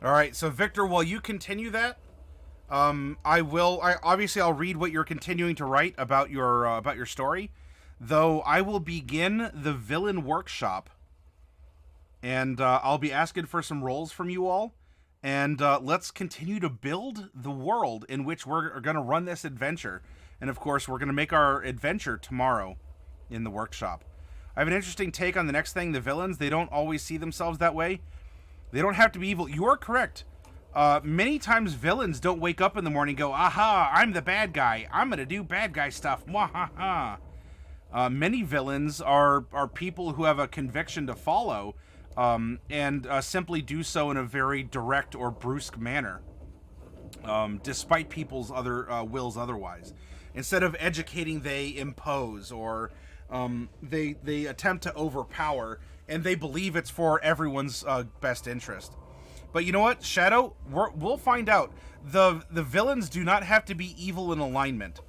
All right, so Victor, while you continue that, I'll read what you're continuing to write about your story. Though I will begin the villain workshop, and I'll be asking for some roles from you all, and let's continue to build the world in which we're going to run this adventure. And of course, we're going to make our adventure tomorrow in the workshop. I have an interesting take on the next thing. The villains, they don't always see themselves that way. They don't have to be evil. You are correct. Many times villains don't wake up in the morning and go, aha, I'm the bad guy. I'm going to do bad guy stuff. Mwahaha. Many villains are people who have a conviction to follow, and simply do so in a very direct or brusque manner, despite people's other wills otherwise. Instead of educating, they impose, or they attempt to overpower, and they believe it's for everyone's best interest. But you know what, Shadow? We'll find out. The villains do not have to be evil in alignment.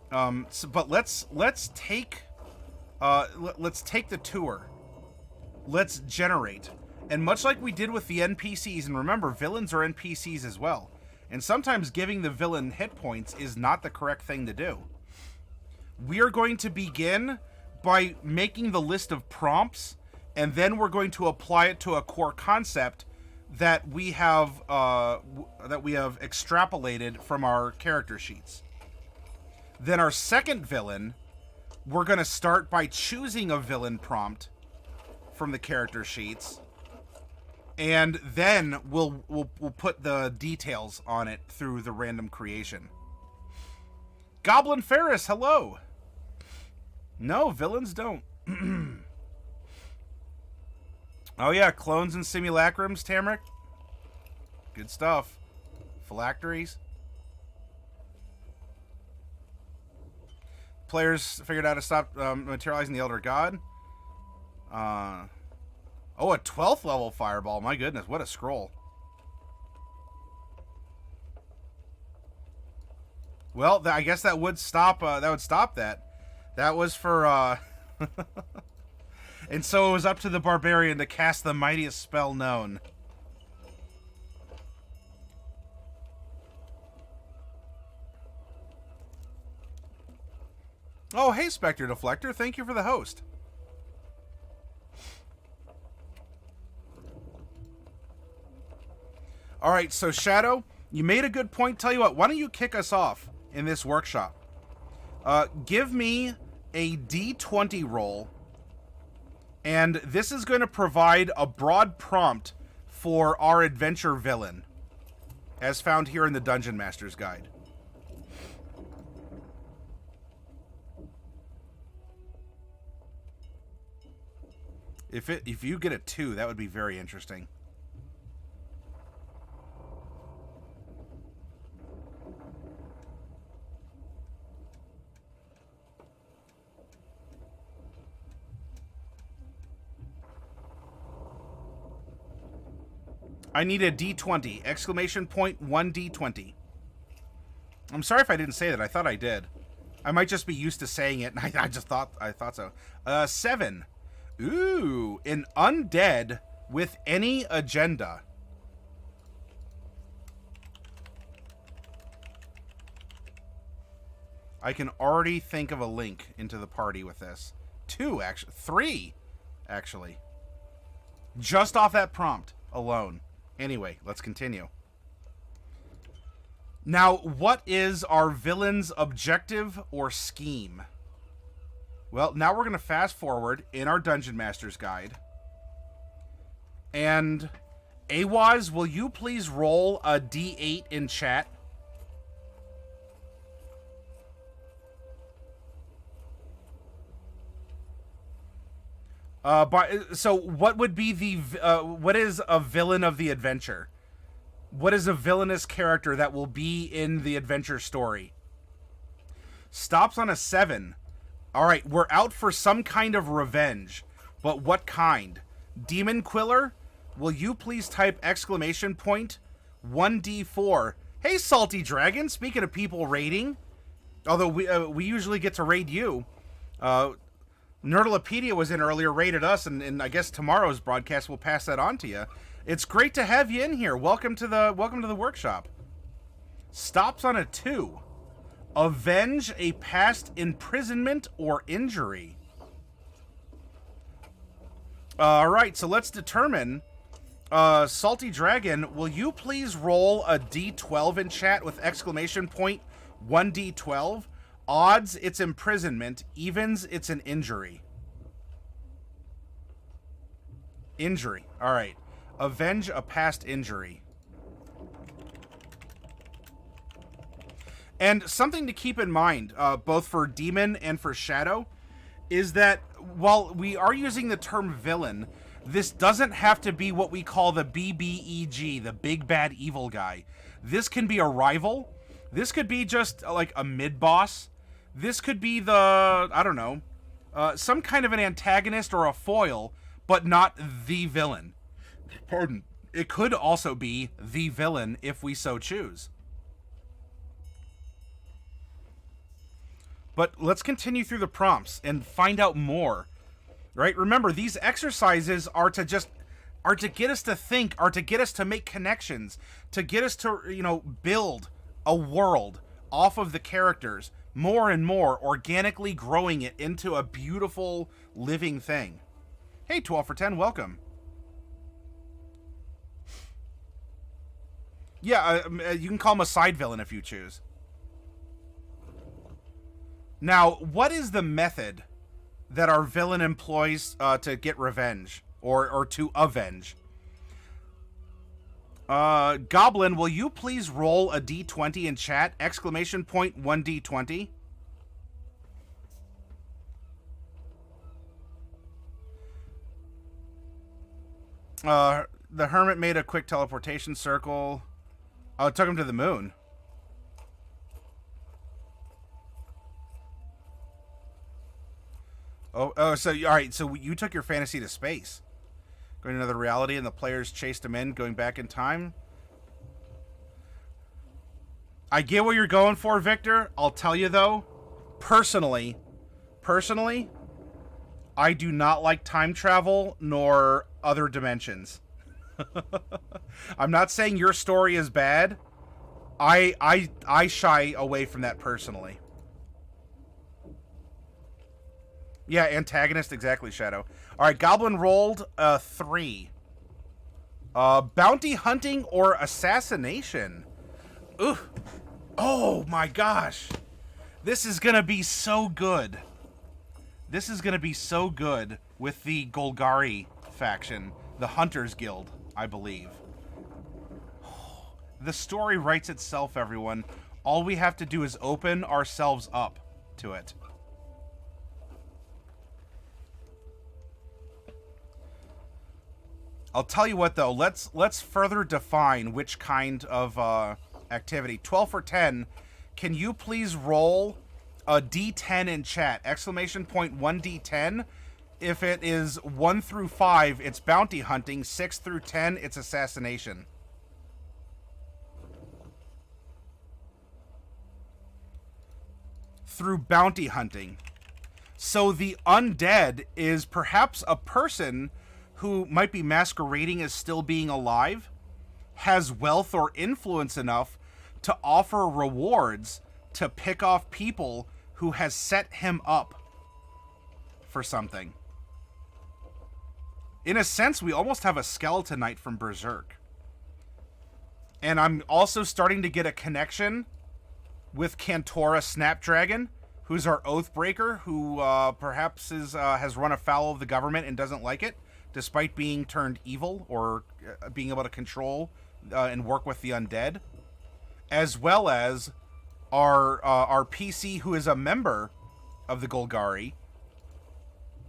But let's take the tour. Let's generate, and much like we did with the NPCs, and remember, villains are NPCs as well. And sometimes giving the villain hit points is not the correct thing to do. We are going to begin by making the list of prompts, and then we're going to apply it to a core concept that we have extrapolated from our character sheets. Then our second villain, we're going to start by choosing a villain prompt from the character sheets, and then we'll put the details on it through the random creation. Goblin Ferris, hello. No, villains don't. Oh yeah, clones and simulacrums, Tamric. Good stuff. Phylacteries. Players figured out how to stop materializing the Elder God. Oh, a 12th level fireball. My goodness, what a scroll. Well, I guess that would stop. That. That was for. And so it was up to the barbarian to cast the mightiest spell known. Oh, hey, Spectre Deflector. Thank you for the host. All right, so Shadow, you made a good point. Tell you what, why don't you kick us off in this workshop? Give me a D20 roll, and this is going to provide a broad prompt for our adventure villain, as found here in the Dungeon Master's Guide. If you get a 2, that would be very interesting. I need a D20! Exclamation point 1 D20. I'm sorry if I didn't say that. I thought I did. I might just be used to saying it, and I thought so. 7. Ooh, an undead with any agenda. I can already think of a link into the party with this. 2, actually. 3, actually. Just off that prompt alone. Anyway, let's continue. Now, what is our villain's objective or scheme? Well, now we're going to fast forward in our Dungeon Master's Guide. And, Awaz, will you please roll a D8 in chat? So what would be what is a villain of the adventure? What is a villainous character that will be in the adventure story? Stops on a 7. Alright, we're out for some kind of revenge. But what kind? Demon Quiller? Will you please type exclamation point 1D4. Hey, Salty Dragon, speaking of people raiding. Although we usually get to raid you. Nerdalopedia was in earlier, rated us, and I guess tomorrow's broadcast will pass that on to you. It's great to have you in here. Welcome to the workshop. Stops on a 2. Avenge a past imprisonment or injury. Alright, so let's determine. Salty Dragon, will you please roll a D12 in chat with exclamation point 1D12? Odds, it's imprisonment. Evens, it's an injury. Injury. Alright. Avenge a past injury. And something to keep in mind, both for Demon and for Shadow, is that while we are using the term villain, this doesn't have to be what we call the BBEG, the big bad evil guy. This can be a rival. This could be just like a mid-boss. This could be the, I don't know, some kind of an antagonist or a foil, but not the villain. Pardon. It could also be the villain if we so choose. But let's continue through the prompts and find out more. Right? Remember, these exercises are to get us to think, are to get us to make connections, to get us to, build a world off of the characters more and more, organically growing it into a beautiful living thing. Hey, 12 for 10, welcome. Yeah, you can call him a side villain if you choose. Now, what is the method that our villain employs to get revenge or to avenge? Goblin, will you please roll a D20 in chat? Exclamation point 1D20. The hermit made a quick teleportation circle. Oh, it took him to the moon. Oh, so, alright, so you took your fantasy to space. Going to another reality and the players chased him in, going back in time. I get what you're going for, Victor. I'll tell you, though, personally, I do not like time travel nor other dimensions. I'm not saying your story is bad. I shy away from that personally. Yeah, antagonist, exactly, Shadow. Alright, Goblin rolled a 3. Bounty hunting or assassination? Ooh. Oh my gosh. This is gonna be so good. This is gonna be so good with the Golgari faction. The Hunters Guild, I believe. The story writes itself, everyone. All we have to do is open ourselves up to it. I'll tell you what, though. Let's further define which kind of activity. 12 for 10. Can you please roll a D10 in chat? Exclamation point 1D10. If it is 1 through 5, it's bounty hunting. 6 through 10, it's assassination. Through bounty hunting. So the undead is perhaps a person who might be masquerading as still being alive, has wealth or influence enough to offer rewards to pick off people who has set him up for something. In a sense, we almost have a Skeleton Knight from Berserk. And I'm also starting to get a connection with Cantora Snapdragon, who's our Oathbreaker, who perhaps has run afoul of the government and doesn't like it, despite being turned evil or being able to control and work with the undead, as well as our PC, who is a member of the Golgari,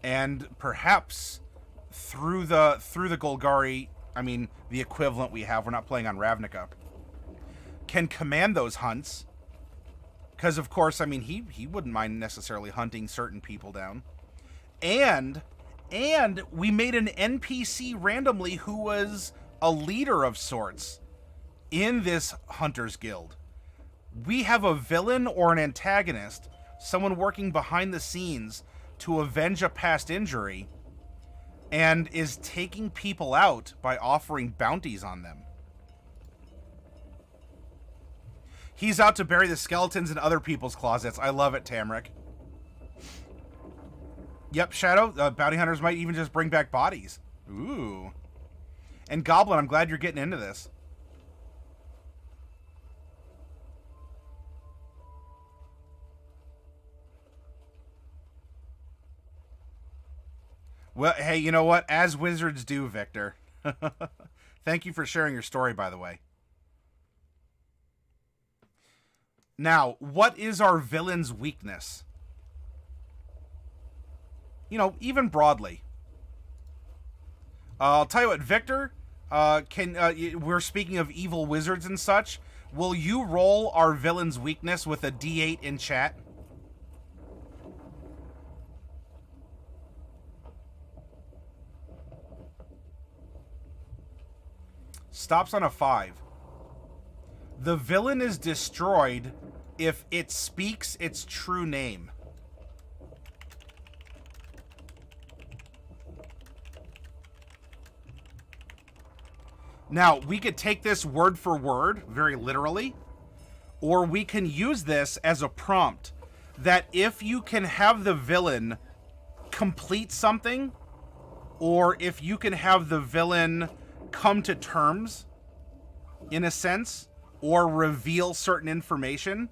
and perhaps through the Golgari, I mean the equivalent we have. We're not playing on Ravnica. Can command those hunts, because of course, I mean he wouldn't mind necessarily hunting certain people down, and we made an NPC randomly who was a leader of sorts in this Hunters Guild. We have a villain or an antagonist, someone working behind the scenes to avenge a past injury and is taking people out by offering bounties on them. He's out to bury the skeletons in other people's closets. I love it, Tamrick. Yep, Shadow, bounty hunters might even just bring back bodies. Ooh. And Goblin, I'm glad you're getting into this. Well, hey, you know what? As wizards do, Victor. Thank you for sharing your story, by the way. Now, what is our villain's weakness? You know, even broadly. I'll tell you what, Victor, we're speaking of evil wizards and such. Will you roll our villain's weakness with a D8 in chat? Stops on a 5. The villain is destroyed if it speaks its true name. Now, we could take this word for word, very literally, or we can use this as a prompt that if you can have the villain complete something, or if you can have the villain come to terms, in a sense, or reveal certain information,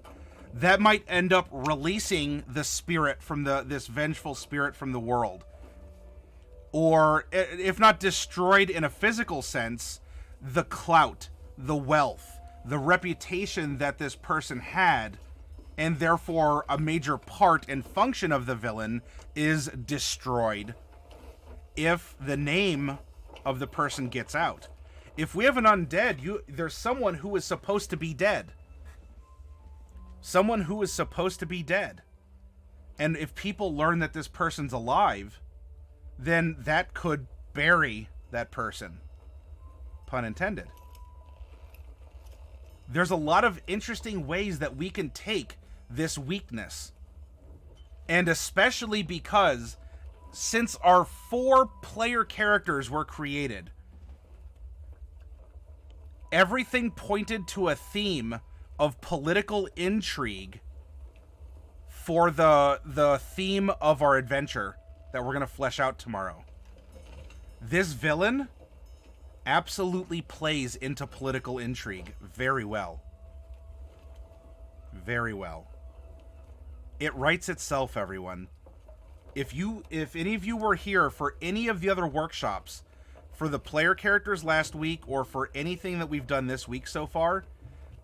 that might end up releasing the spirit from this vengeful spirit from the world. Or, if not destroyed in a physical sense, the clout, the wealth, the reputation that this person had, and therefore a major part and function of the villain is destroyed if the name of the person gets out. If we have an undead, there's someone who is supposed to be dead. Someone who is supposed to be dead. And if people learn that this person's alive, then that could bury that person. Pun intended. There's a lot of interesting ways that we can take this weakness. And especially because since our 4 player characters were created, everything pointed to a theme of political intrigue for the theme of our adventure that we're going to flesh out tomorrow. This villain absolutely plays into political intrigue very well. Very well. It writes itself, everyone. If any of you were here for any of the other workshops, for the player characters last week, or for anything that we've done this week so far,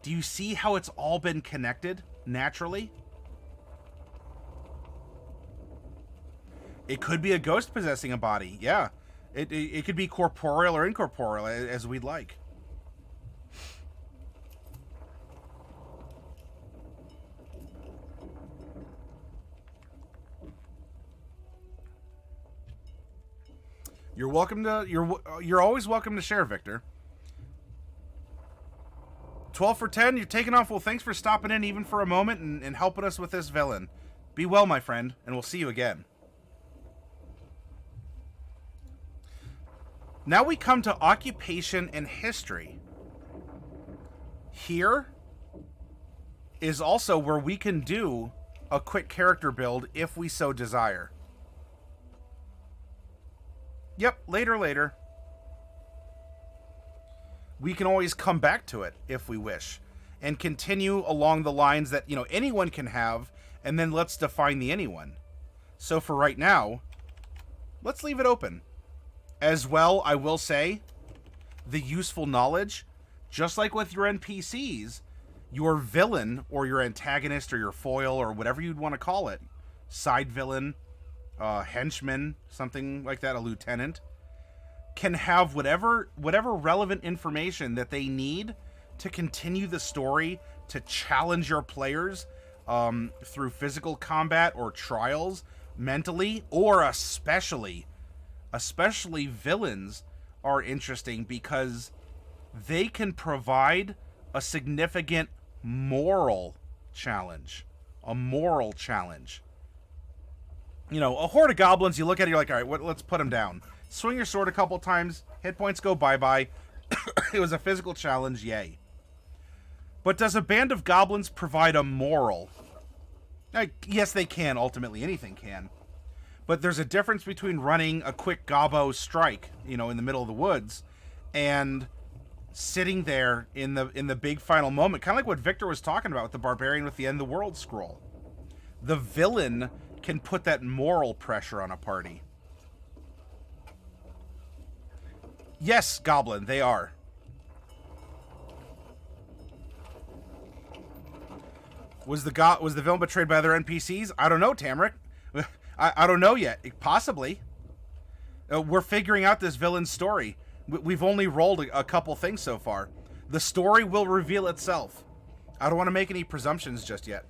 do you see how it's all been connected naturally? It could be a ghost possessing a body, yeah. It could be corporeal or incorporeal, as we'd like. You're welcome to you're always welcome to share, Victor. 12 for 10, you're taking off. Well, thanks for stopping in even for a moment and helping us with this villain. Be well, my friend, and we'll see you again. Now we come to occupation and history. Here is also where we can do a quick character build if we so desire. Yep, later. We can always come back to it if we wish and continue along the lines that, anyone can have, and then let's define the anyone. So for right now, let's leave it open. As well, I will say, the useful knowledge, just like with your NPCs, your villain or your antagonist or your foil or whatever you'd want to call it, side villain, henchman, something like that, a lieutenant, can have whatever relevant information that they need to continue the story, to challenge your players through physical combat or trials, mentally, or especially villains are interesting because they can provide a significant moral challenge. A moral challenge. You know, a horde of goblins, you look at it, you're like, all right, let's put them down. Swing your sword a couple times, hit points go bye-bye. It was a physical challenge, yay. But does a band of goblins provide a moral? Like, yes, they can, ultimately. Anything can. But there's a difference between running a quick gobbo strike, you know, in the middle of the woods, and sitting there in the big final moment. Kind of like what Victor was talking about with the barbarian with the end of the world scroll. The villain can put that moral pressure on a party. Yes, Goblin, they are. Was the villain betrayed by other NPCs? I don't know, Tamric. I don't know yet. Possibly. We're figuring out this villain's story. We've only rolled a couple things so far. The story will reveal itself. I don't want to make any presumptions just yet.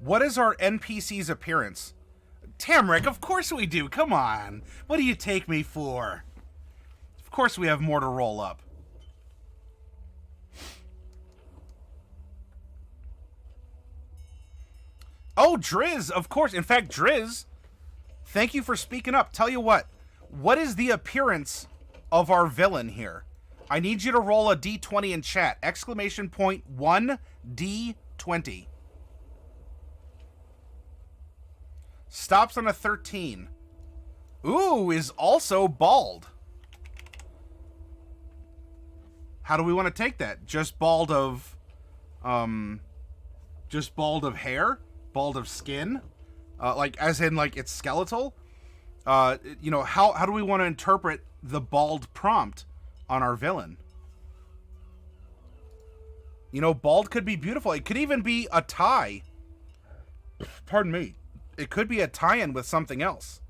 What is our NPC's appearance? Tamric, of course we do. Come on. What do you take me for? Of course we have more to roll up. Oh, Driz, of course. In fact, Driz, thank you for speaking up. Tell you what is the appearance of our villain here? I need you to roll a D20 in chat. Exclamation point 1D20. Stops on a 13. Ooh, is also bald. How do we want to take that? Just bald of hair? Bald of skin? Like, as in, like, it's skeletal? You know, how do we want to interpret the bald prompt on our villain? You know, bald could be beautiful. It could even be a tie. Pardon me. It could be a tie-in with something else.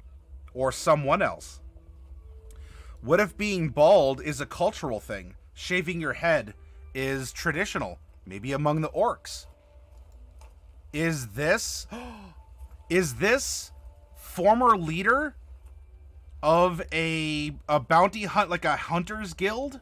Or someone else. What if being bald is a cultural thing? Shaving your head is traditional. Maybe among the orcs. Is this former leader of a bounty hunt, like a hunter's guild?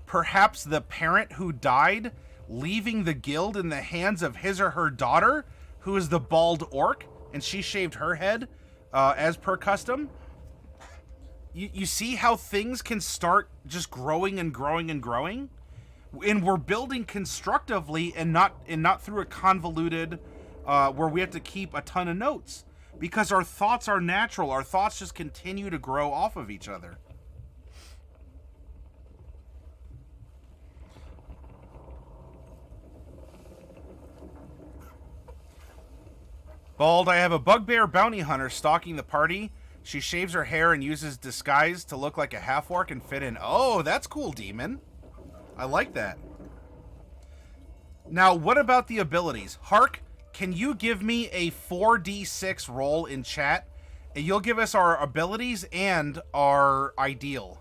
Perhaps the parent who died, leaving the guild in the hands of his or her daughter, who is the bald orc, and she shaved her head as per custom. You see how things can start just growing and growing and growing? And we're building constructively and not through a convoluted where we have to keep a ton of notes. Because our thoughts are natural. Our thoughts just continue to grow off of each other. Bald, I have a bugbear bounty hunter stalking the party. She shaves her hair and uses disguise to look like a half-orc and fit in. Oh, that's cool, demon. I like that. Now, what about the abilities? Hark, can you give me a 4d6 roll in chat? And you'll give us our abilities and our ideal.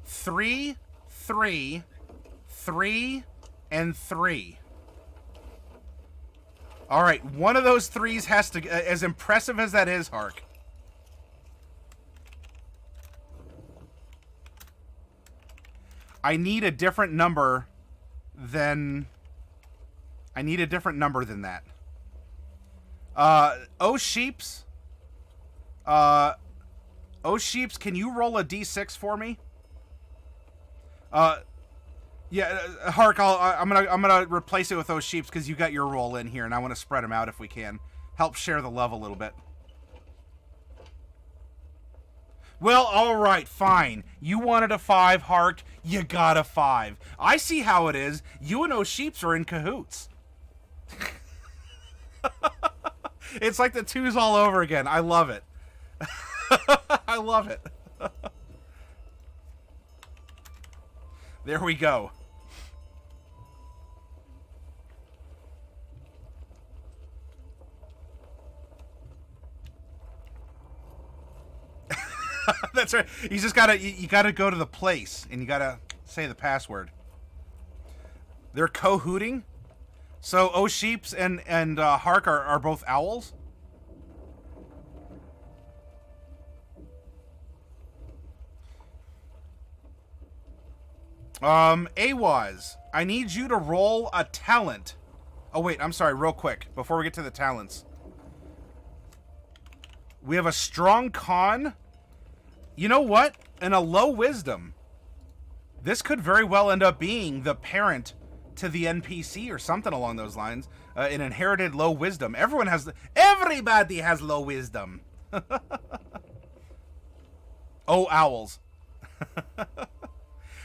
Three, 3, 3, and 3. All right, one of those threes has to, as impressive as that is, Hark. I need a different number than that. Sheeps, can you roll a d6 for me? Yeah, Hark, I'm gonna replace it with those sheeps because you got your roll in here, and I want to spread them out if we can. Help share the love a little bit. Well, all right, fine. You wanted a 5, Hark. You got a 5. I see how it is. You and those sheeps are in cahoots. It's like the twos all over again. I love it. I love it. There we go. That's right. You just gotta, you gotta go to the place and you gotta say the password. They're cahooting? So O'Sheeps and Hark are both owls? Awaz, I need you to roll a talent. Oh, wait, I'm sorry, real quick, before we get to the talents. We have a strong con. You know what? And a low wisdom. This could very well end up being the parent to the NPC or something along those lines. An inherited low wisdom. Everybody has low wisdom. Oh, owls.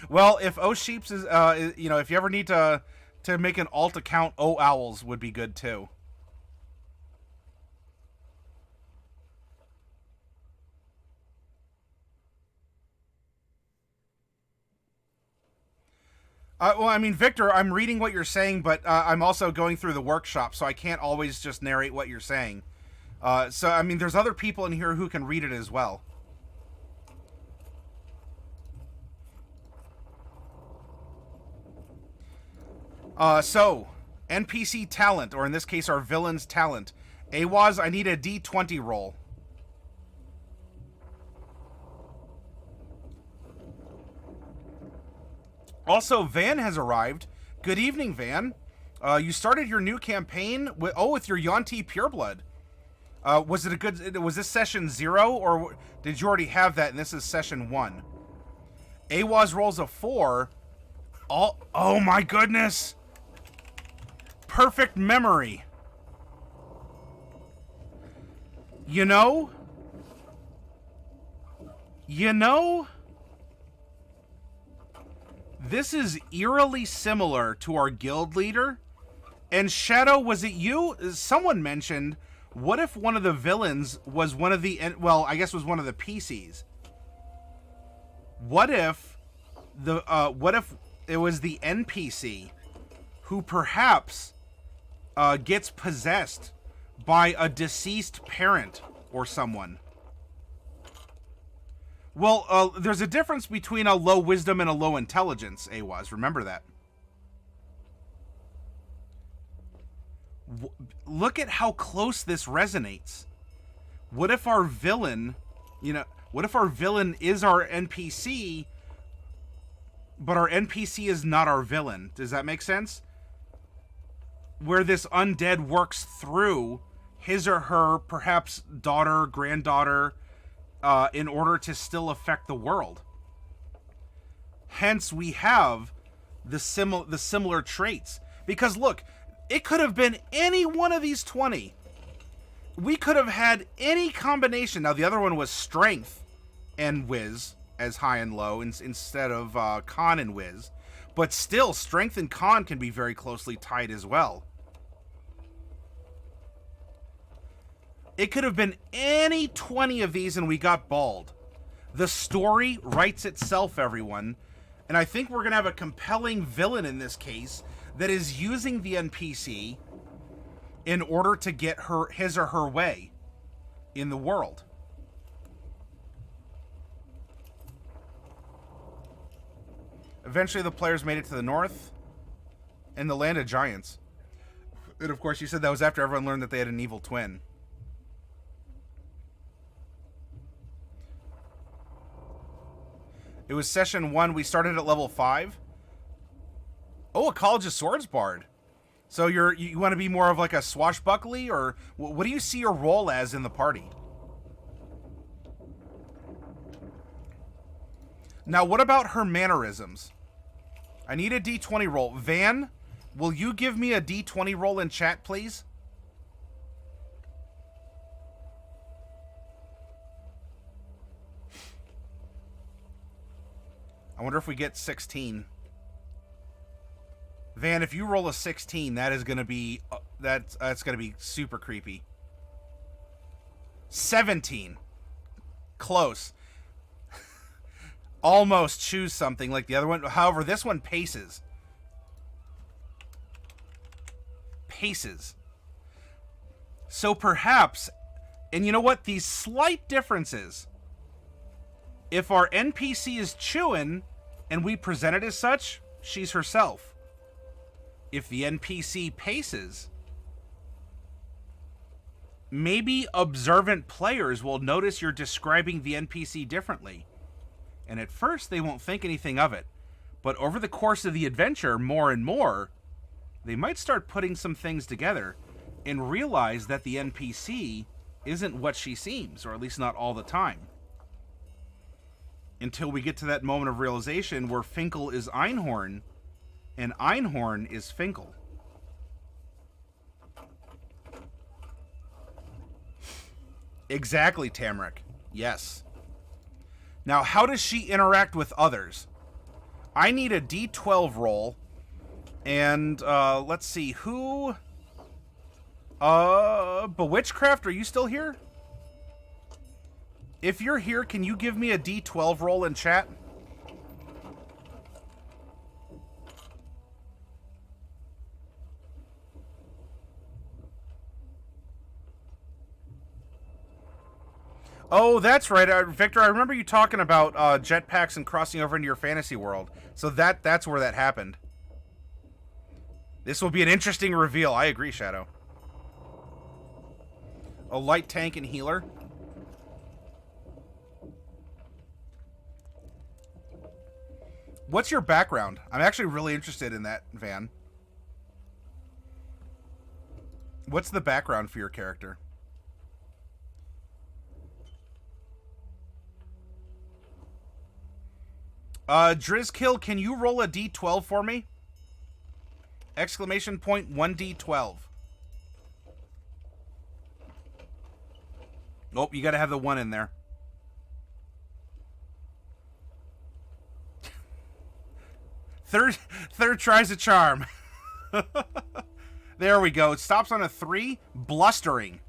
Well, if O'Sheeps is, you know, if you ever need to make an alt account, Oh Owls would be good too. Well, I mean, Victor, I'm reading what you're saying, but I'm also going through the workshop, so I can't always just narrate what you're saying. So, I mean, there's other people in here who can read it as well. So, NPC talent, or in this case, our villain's talent. Awaz, I need a D20 roll. Also, Van has arrived. Good evening, Van. You started your new campaign with your Yuan-Ti Pureblood. Was it a good? Was this session 0, or did you already have that? And this is session 1. Awaz rolls a 4. Oh my goodness! Perfect memory. You know. This is eerily similar to our guild leader. And Shadow, was it you? Someone mentioned, what if one of the villains was one of the, well, I guess was one of the PCs? What if it was the NPC who perhaps gets possessed by a deceased parent or someone? Well, there's a difference between a low wisdom and a low intelligence, Awaz. Remember that. Look at how close this resonates. What if our villain, what if our villain is our NPC, but our NPC is not our villain? Does that make sense? Where this undead works through his or her, perhaps daughter, granddaughter, in order to still affect the world. Hence, we have the similar traits. Because look, it could have been any one of these 20. We could have had any combination. Now, the other one was strength and whiz as high and low instead of con and whiz. But still, strength and con can be very closely tied as well. It could have been any 20 of these and we got bald. The story writes itself, everyone. And I think we're going to have a compelling villain in this case that is using the NPC in order to get his or her way in the world. Eventually the players made it to the north and the land of giants. And of course you said that was after everyone learned that they had an evil twin. It was session 1. We started at level 5. Oh, a College of Swords bard. So you want to be more of like a swashbuckly, or what do you see your role as in the party? Now, what about her mannerisms? I need a D20 roll. Van, will you give me a D20 roll in chat, please? I wonder if we get 16. Van, if you roll a 16, that is going to be that's going to be super creepy. 17. Close. Almost choose something like the other one. However, this one paces. Paces. So perhaps, and you know what? These slight differences. If our NPC is chewing and we present it as such, she's herself. if the NPC paces, maybe observant players will notice you're describing the NPC differently. And at first, they won't think anything of it. But over the course of the adventure, more and more, they might start putting some things together and realize that the NPC isn't what she seems, or at least not all the time. Until we get to that moment of realization where Finkel is Einhorn, and Einhorn is Finkel. Exactly, Tamrick. Yes. Now, how does she interact with others? I need a D12 roll. And, let's see, who... Bewitchcraft, are you still here? If you're here, can you give me a D12 roll in chat? Oh, that's right, Victor. I remember you talking about jetpacks and crossing over into your fantasy world. So that's where that happened. This will be an interesting reveal. I agree, Shadow. A light tank and healer. What's your background? I'm actually really interested in that, Van. What's the background for your character? Drizkill, can you roll a D12 for me? Exclamation point 1D12. Nope, you gotta have the 1 in there. Third tries a charm. There we go. It stops on a 3. Blustering.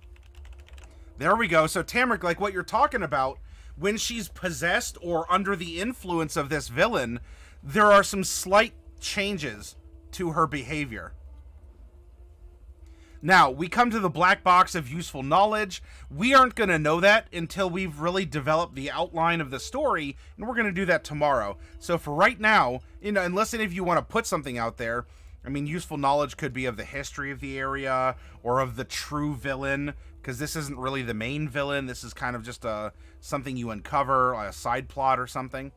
There we go. So, Tamrick, like what you're talking about, when she's possessed or under the influence of this villain, there are some slight changes to her behavior. Now, we come to the black box of useful knowledge. We aren't going to know that until we've really developed the outline of the story, and we're going to do that tomorrow. So for right now, unless any of you want to put something out there, I mean, useful knowledge could be of the history of the area or of the true villain, because this isn't really the main villain. This is kind of just something you uncover, a side plot or something.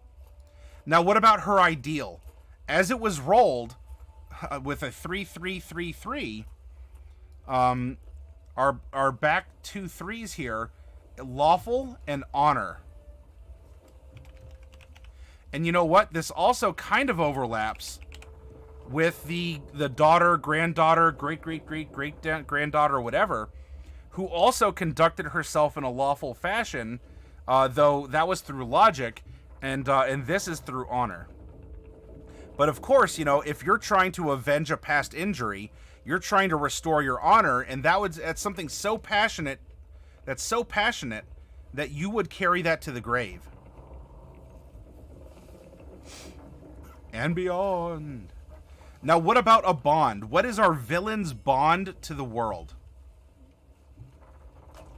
Now, what about her ideal? As it was rolled with a 3-3-3-3, our back 2 3s here, lawful and honor. And you know what? This also kind of overlaps with the daughter, granddaughter, great-great-great-great-granddaughter, whatever, who also conducted herself in a lawful fashion, though that was through logic, and this is through honor. But of course, if you're trying to avenge a past injury, you're trying to restore your honor, and that's something so passionate, that you would carry that to the grave. And beyond. Now, what about a bond? What is our villain's bond to the world?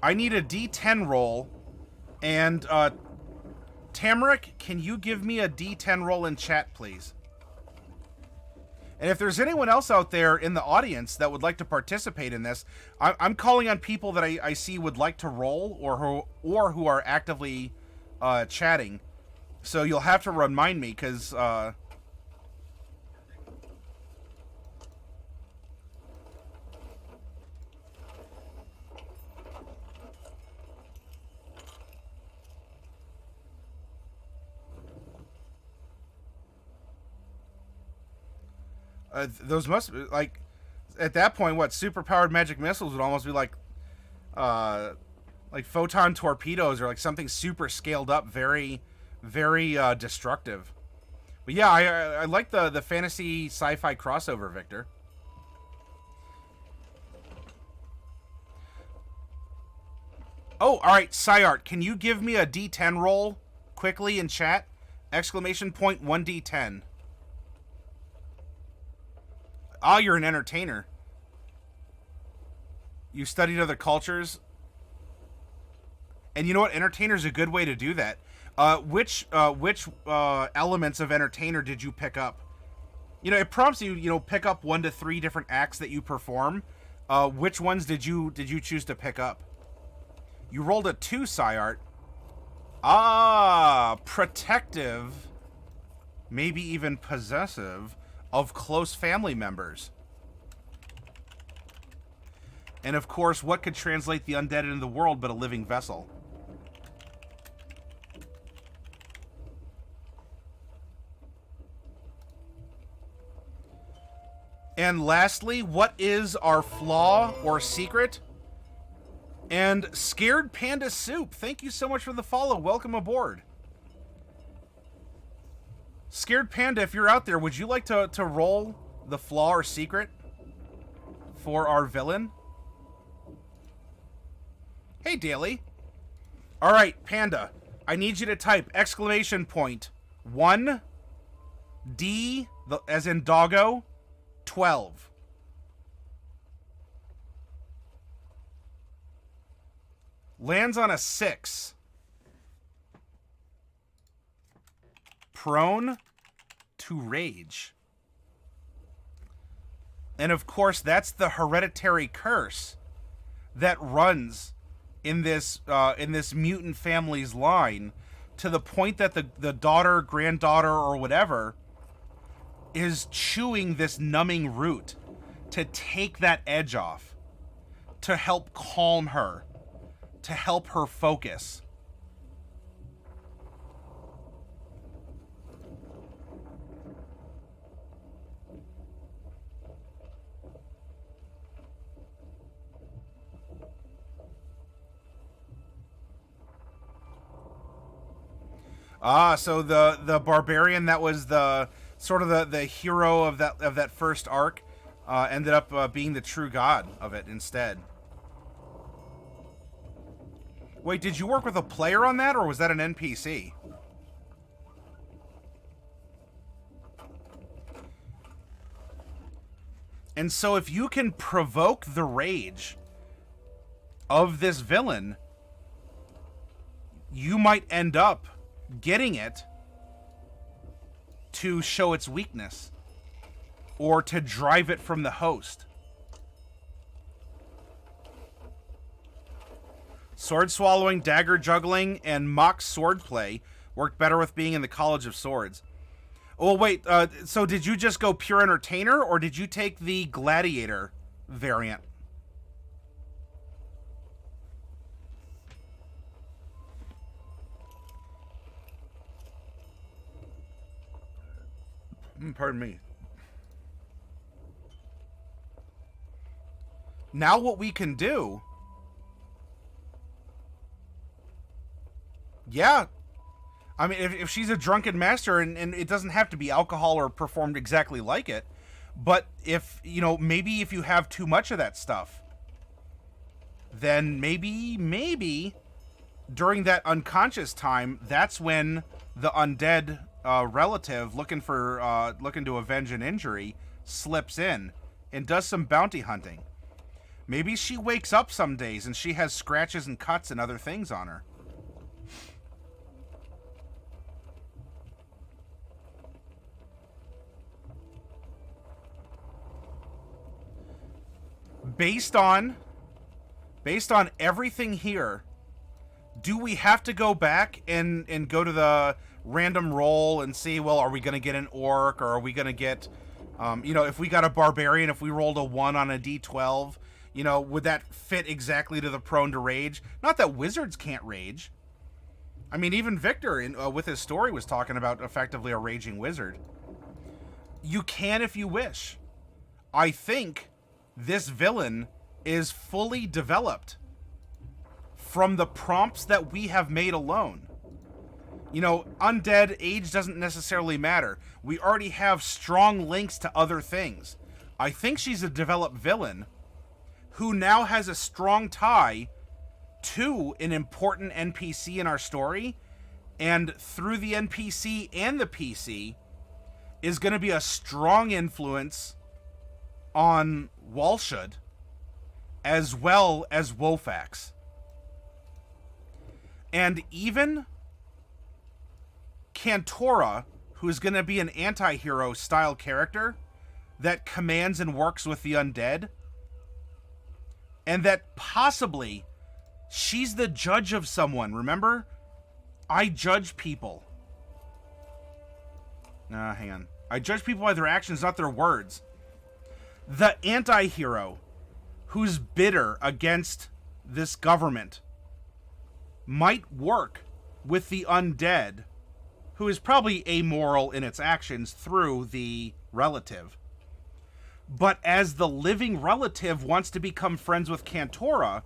I need a D10 roll, and Tamrick, can you give me a D10 roll in chat, please? And if there's anyone else out there in the audience that would like to participate in this, I'm calling on people that I see would like to roll or who are actively chatting. So you'll have to remind me, because those must be, like, at that point, what, superpowered magic missiles would almost be like photon torpedoes, or like something super scaled up, very, very destructive. But yeah, I like the fantasy sci-fi crossover, Victor. Oh, all right, Syart, can you give me a D10 roll quickly in chat? Exclamation point 1D10. Oh, you're an entertainer. You studied other cultures. And you know what? Entertainer's a good way to do that. Which elements of entertainer did you pick up? You know, it prompts you, you know, pick up 1 to 3 different acts that you perform. Which ones did you choose to pick up? You rolled a 2, Psyart. Ah, protective, maybe even possessive of close family members. And of course, what could translate the undead into the world but a living vessel? And lastly, what is our flaw or secret? And Scared Panda Soup, thank you so much for the follow. Welcome aboard. Scared Panda, if you're out there, would you like to roll the flaw or secret for our villain? Hey, Daily. All right, Panda, I need you to type exclamation point 1 D, as in doggo, 12. Lands on a 6. Prone to rage. And of course, that's the hereditary curse that runs in this mutant family's line, to the point that the daughter, granddaughter, or whatever is chewing this numbing root to take that edge off, to help calm her, to help her focus. Ah, so the barbarian that was the sort of the hero of that first arc ended up being the true god of it instead. Wait, did you work with a player on that, or was that an NPC? And so if you can provoke the rage of this villain, you might end up getting it to show its weakness, or to drive it from the host. Sword swallowing, dagger juggling, and mock swordplay worked better with being in the College of Swords. Oh, wait, so did you just go pure entertainer, or did you take the gladiator variant? Pardon me. Now what we can do... Yeah. I mean, if she's a drunken master, and it doesn't have to be alcohol or performed exactly like it, but if, you know, maybe if you have too much of that stuff, then maybe during that unconscious time, that's when the undead relative looking to avenge an injury slips in and does some bounty hunting. Maybe she wakes up some days and she has scratches and cuts and other things on her. Based on everything here, do we have to go back and go to the random roll and see, well, are we going to get an orc, or are we going to get, you know, if we got a barbarian, if we rolled a 1 on a d12, you know, would that fit exactly to the prone to rage? Not that wizards can't rage. I mean, even Victor, with his story, was talking about effectively a raging wizard. You can if you wish. I think this villain is fully developed from the prompts that we have made alone. You know, undead age doesn't necessarily matter. We already have strong links to other things. I think she's a developed villain who now has a strong tie to an important NPC in our story, and through the NPC and the PC is going to be a strong influence on Walshud as well as Wofax. And even Cantora, who's going to be an anti-hero style character that commands and works with the undead, and that possibly she's the judge of someone. Remember? I judge people. Hang on. I judge people by their actions, not their words. The anti-hero who's bitter against this government might work with the undead, who is probably amoral in its actions through the relative. But as the living relative wants to become friends with Cantora,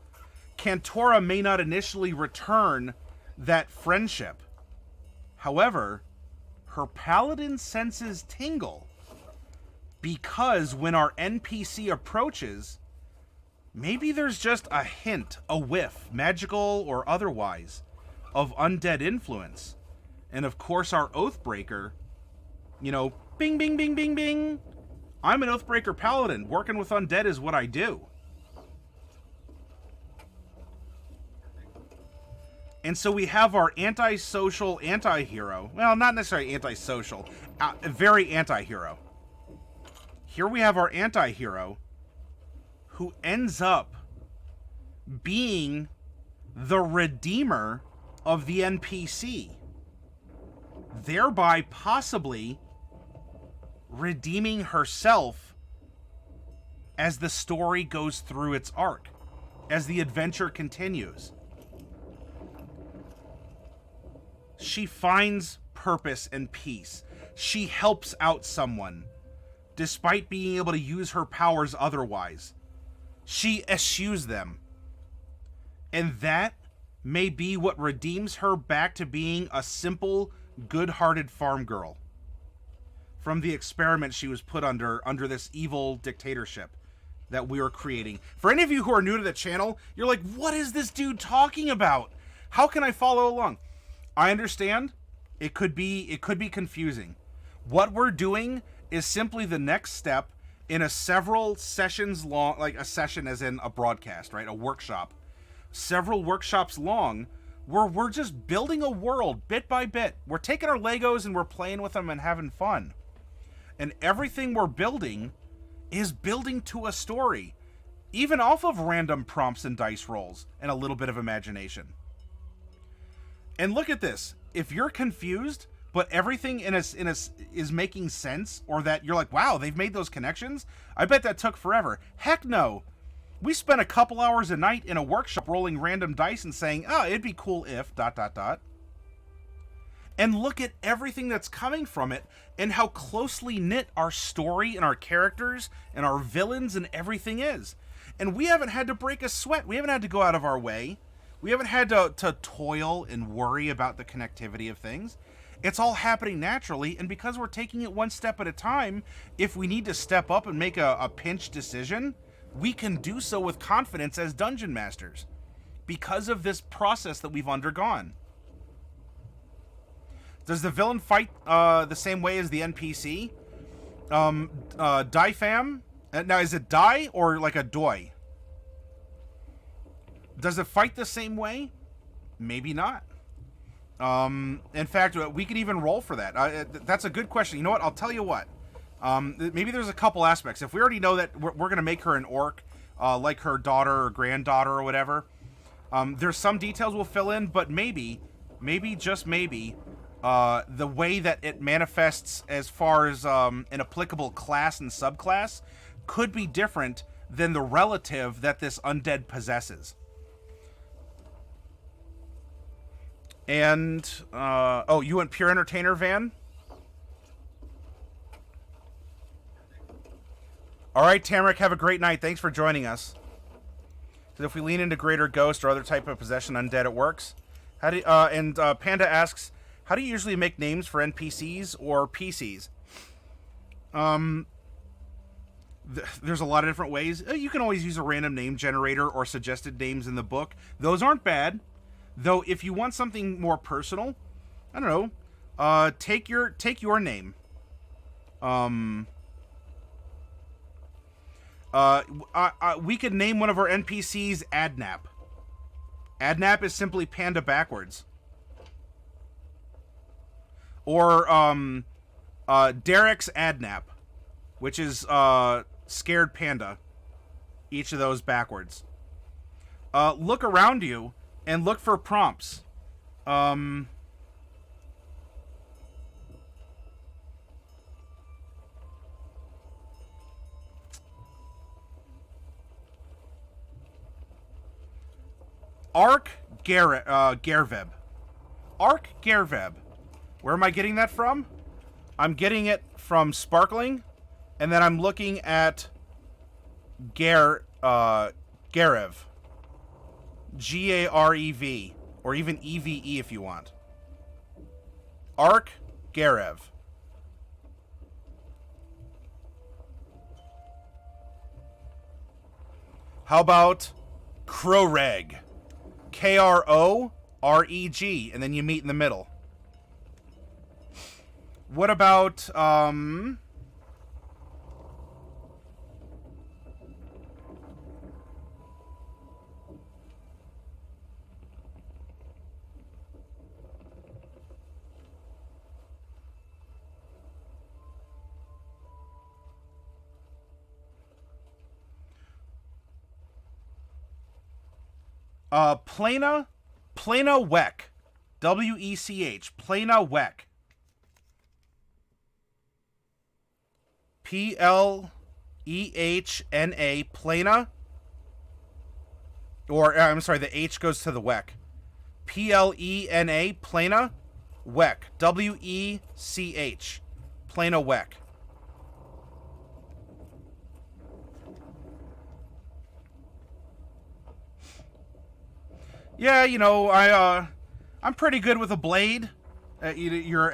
Cantora may not initially return that friendship. However, her paladin senses tingle because when our NPC approaches, maybe there's just a hint, a whiff, magical or otherwise, of undead influence. And of course our Oathbreaker, bing, bing, bing, bing, bing. I'm an Oathbreaker paladin. Working with undead is what I do. And so we have our antisocial anti-hero. Well, not necessarily antisocial. Very anti-hero. Here we have our anti-hero who ends up being the redeemer of the NPC, thereby possibly redeeming herself as the story goes through its arc, as the adventure continues. She finds purpose and peace. She helps out someone, despite being able to use her powers otherwise. She eschews them. And that may be what redeems her back to being a simple, good-hearted farm girl from the experiment she was put under this evil dictatorship that we were creating. For any of you who are new to the channel, you're like, what is this dude talking about? How can I follow along? I understand. It could be confusing. What we're doing is simply the next step in a several sessions long, like a session as in a broadcast, right? A workshop. Several workshops long, where we're just building a world bit by bit. We're taking our Legos and we're playing with them and having fun. And everything we're building is building to a story, even off of random prompts and dice rolls and a little bit of imagination. And look at this. If you're confused, but everything in us is making sense, or that you're like, wow, they've made those connections, I bet that took forever. Heck no. We spent a couple hours a night in a workshop rolling random dice and saying, oh, it'd be cool if ... And look at everything that's coming from it and how closely knit our story and our characters and our villains and everything is. And we haven't had to break a sweat. We haven't had to go out of our way. We haven't had to toil and worry about the connectivity of things. It's all happening naturally, and because we're taking it one step at a time, if we need to step up and make a pinch decision, we can do so with confidence as dungeon masters because of this process that we've undergone. Does the villain fight the same way as the NPC? Difam? Now, is it die or like a doi? Does it fight the same way? Maybe not. In fact, we could even roll for that. That's a good question. You know what? I'll tell you what. Maybe there's a couple aspects. If we already know that we're going to make her an orc, like her daughter or granddaughter or whatever, there's some details we'll fill in, but maybe, just maybe, the way that it manifests as far as an applicable class and subclass could be different than the relative that this undead possesses. And, oh, you went pure entertainer, Van? All right, Tamrick, have a great night. Thanks for joining us. So if we lean into greater ghost or other type of possession undead, it works. How do Panda asks, how do you usually make names for NPCs or PCs? There's a lot of different ways. You can always use a random name generator or suggested names in the book. Those aren't bad. Though, if you want something more personal, I don't know, take your name. We could name one of our NPCs Adnap. Adnap is simply panda backwards. Or, Derek's Adnap, which is Scared Panda. Each of those backwards. Look around you and look for prompts. Arc Gerveb. Arc Gerveb. Where am I getting that from? I'm getting it from Sparkling, and then I'm looking at Garev. Garev. Or even EVE if you want. Arc Garev. How about Kroreg? Kroreg, and then you meet in the middle. What about, Plana Wech. W-E-C-H. Plana Wech. P-L-E-H-N-A. Plana. Or, I'm sorry, the H goes to the Wech. P-L-E-N-A. Plana Wech. W-E-C-H. Plana Wech. Yeah, you know, I'm pretty good with a blade. As your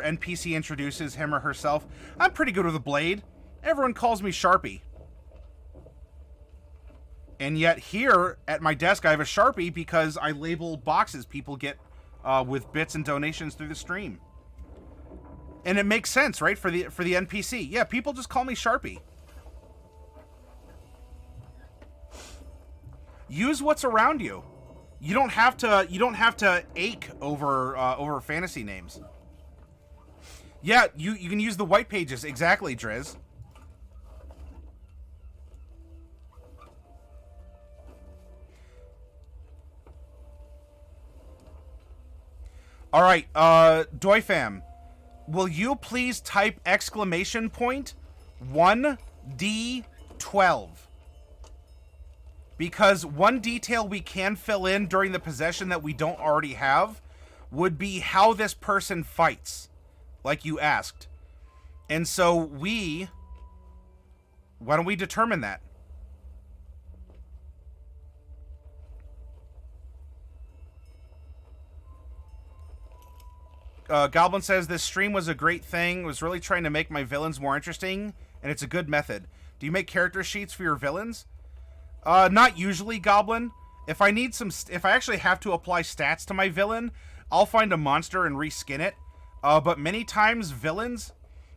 NPC introduces him or herself, I'm pretty good with a blade. Everyone calls me Sharpie. And yet here at my desk I have a Sharpie because I label boxes people get with bits and donations through the stream. And it makes sense, right? For the NPC. Yeah, people just call me Sharpie. Use what's around you. You don't have to ache over fantasy names. Yeah, you can use the white pages. Exactly, Driz. All right, Doifam, will you please type exclamation point 1D12? Because one detail we can fill in during the possession that we don't already have would be how this person fights, like you asked. And so why don't we determine that? Goblin says, this stream was a great thing. Was really trying to make my villains more interesting, and it's a good method. Do you make character sheets for your villains? Not usually, Goblin. If I actually have to apply stats to my villain, I'll find a monster and reskin it. But many times villains,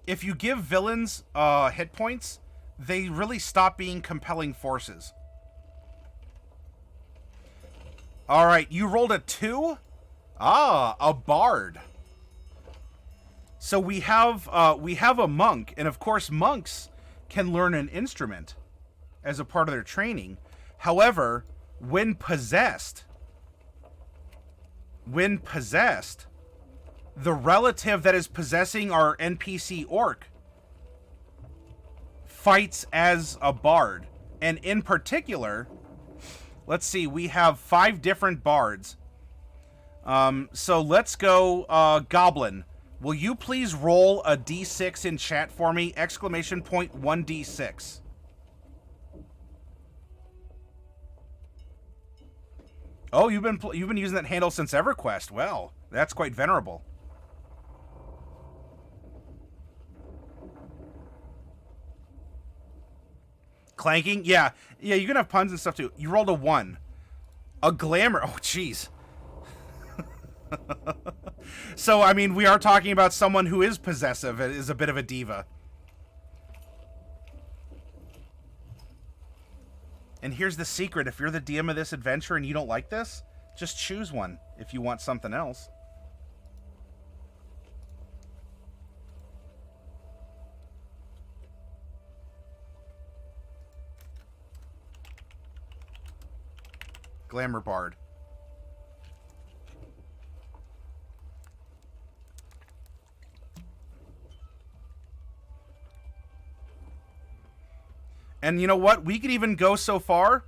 if you give villains hit points, they really stop being compelling forces. All right, you rolled a 2? Ah, a bard. So we have a monk, and of course monks can learn an instrument as a part of their training. However, when possessed, the relative that is possessing our NPC orc fights as a bard. And in particular, let's see, we have 5 different bards. So let's go, Goblin. Will you please roll a d6 in chat for me? Exclamation point 1d6. Oh, you've been using that handle since EverQuest. Well, that's quite venerable. Clanking? Yeah, you can have puns and stuff too. You rolled a 1. A glamour. Oh, jeez. So, I mean, we are talking about someone who is possessive, is a bit of a diva. And here's the secret. If you're the DM of this adventure and you don't like this, just choose one if you want something else. Glamour Bard. And you know what? We could even go so far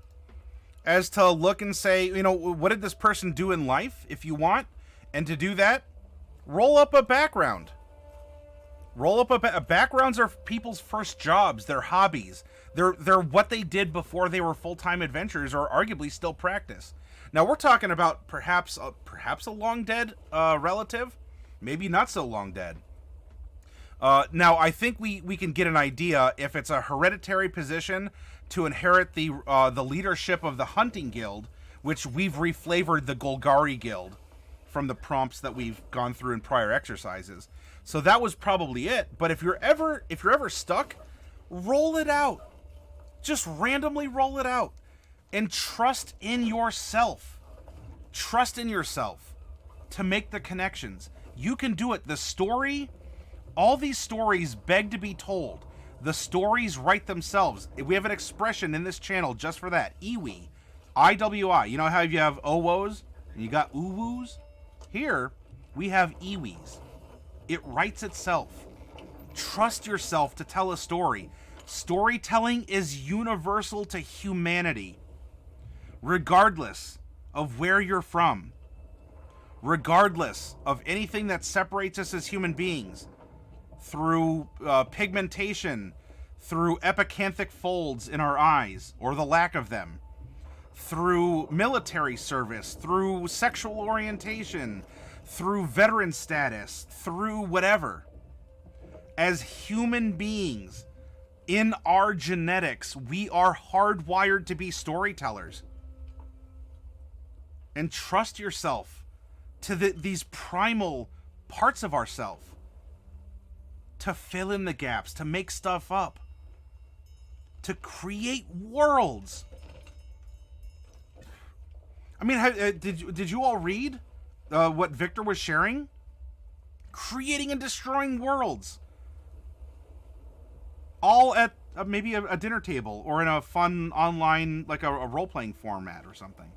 as to look and say, you know, what did this person do in life, if you want? And to do that, roll up a background. Roll up backgrounds are people's first jobs, their hobbies. They're what they did before they were full-time adventurers, or arguably still practice. Now we're talking about perhaps a long dead relative, maybe not so long dead. Now I think we can get an idea if it's a hereditary position to inherit the leadership of the hunting guild, which we've reflavored the Golgari guild from the prompts that we've gone through in prior exercises. So that was probably it. But if you're ever stuck, roll it out. Just randomly roll it out. And trust in yourself. Trust in yourself to make the connections. You can do it. The story, all these stories beg to be told. The stories write themselves. We have an expression in this channel just for that. Iwi. I-W-I. You know how you have Owos and you got Uwus? Here, we have Iwis. It writes itself. Trust yourself to tell a story. Storytelling is universal to humanity, regardless of where you're from, regardless of anything that separates us as human beings, through pigmentation, through epicanthic folds in our eyes, or the lack of them, through military service, through sexual orientation, through veteran status, through whatever. As human beings, in our genetics, we are hardwired to be storytellers. And trust yourself to these primal parts of ourselves, to fill in the gaps, to make stuff up, to create worlds. I mean, did you all read what Victor was sharing? Creating and destroying worlds. All at maybe a dinner table or in a fun online, like a role-playing format or something.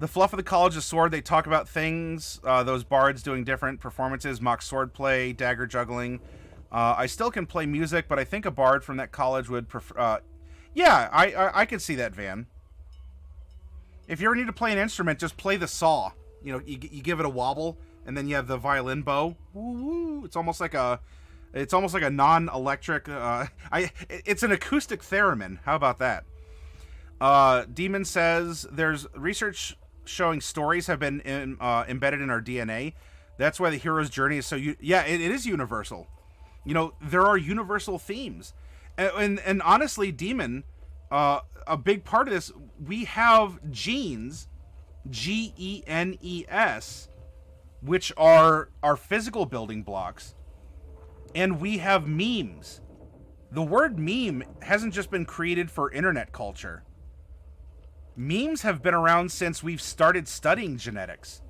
The fluff of the college's sword, they talk about things, those bards doing different performances, mock swordplay, dagger juggling. I still can play music, but I think a bard from that college would prefer... yeah, I could see that, Van. If you ever need to play an instrument, just play the saw. You know, you give it a wobble, and then you have the violin bow. Woo-woo. It's almost like a non-electric... it's an acoustic theremin. How about that? Demon says there's research showing stories have been embedded in our DNA. That's why the hero's journey is so... yeah, it is universal. You know, there are universal themes. And honestly, Demon, a big part of this, we have genes, Genes, which are our physical building blocks. And we have memes. The word meme hasn't just been created for internet culture. Memes have been around since we've started studying genetics.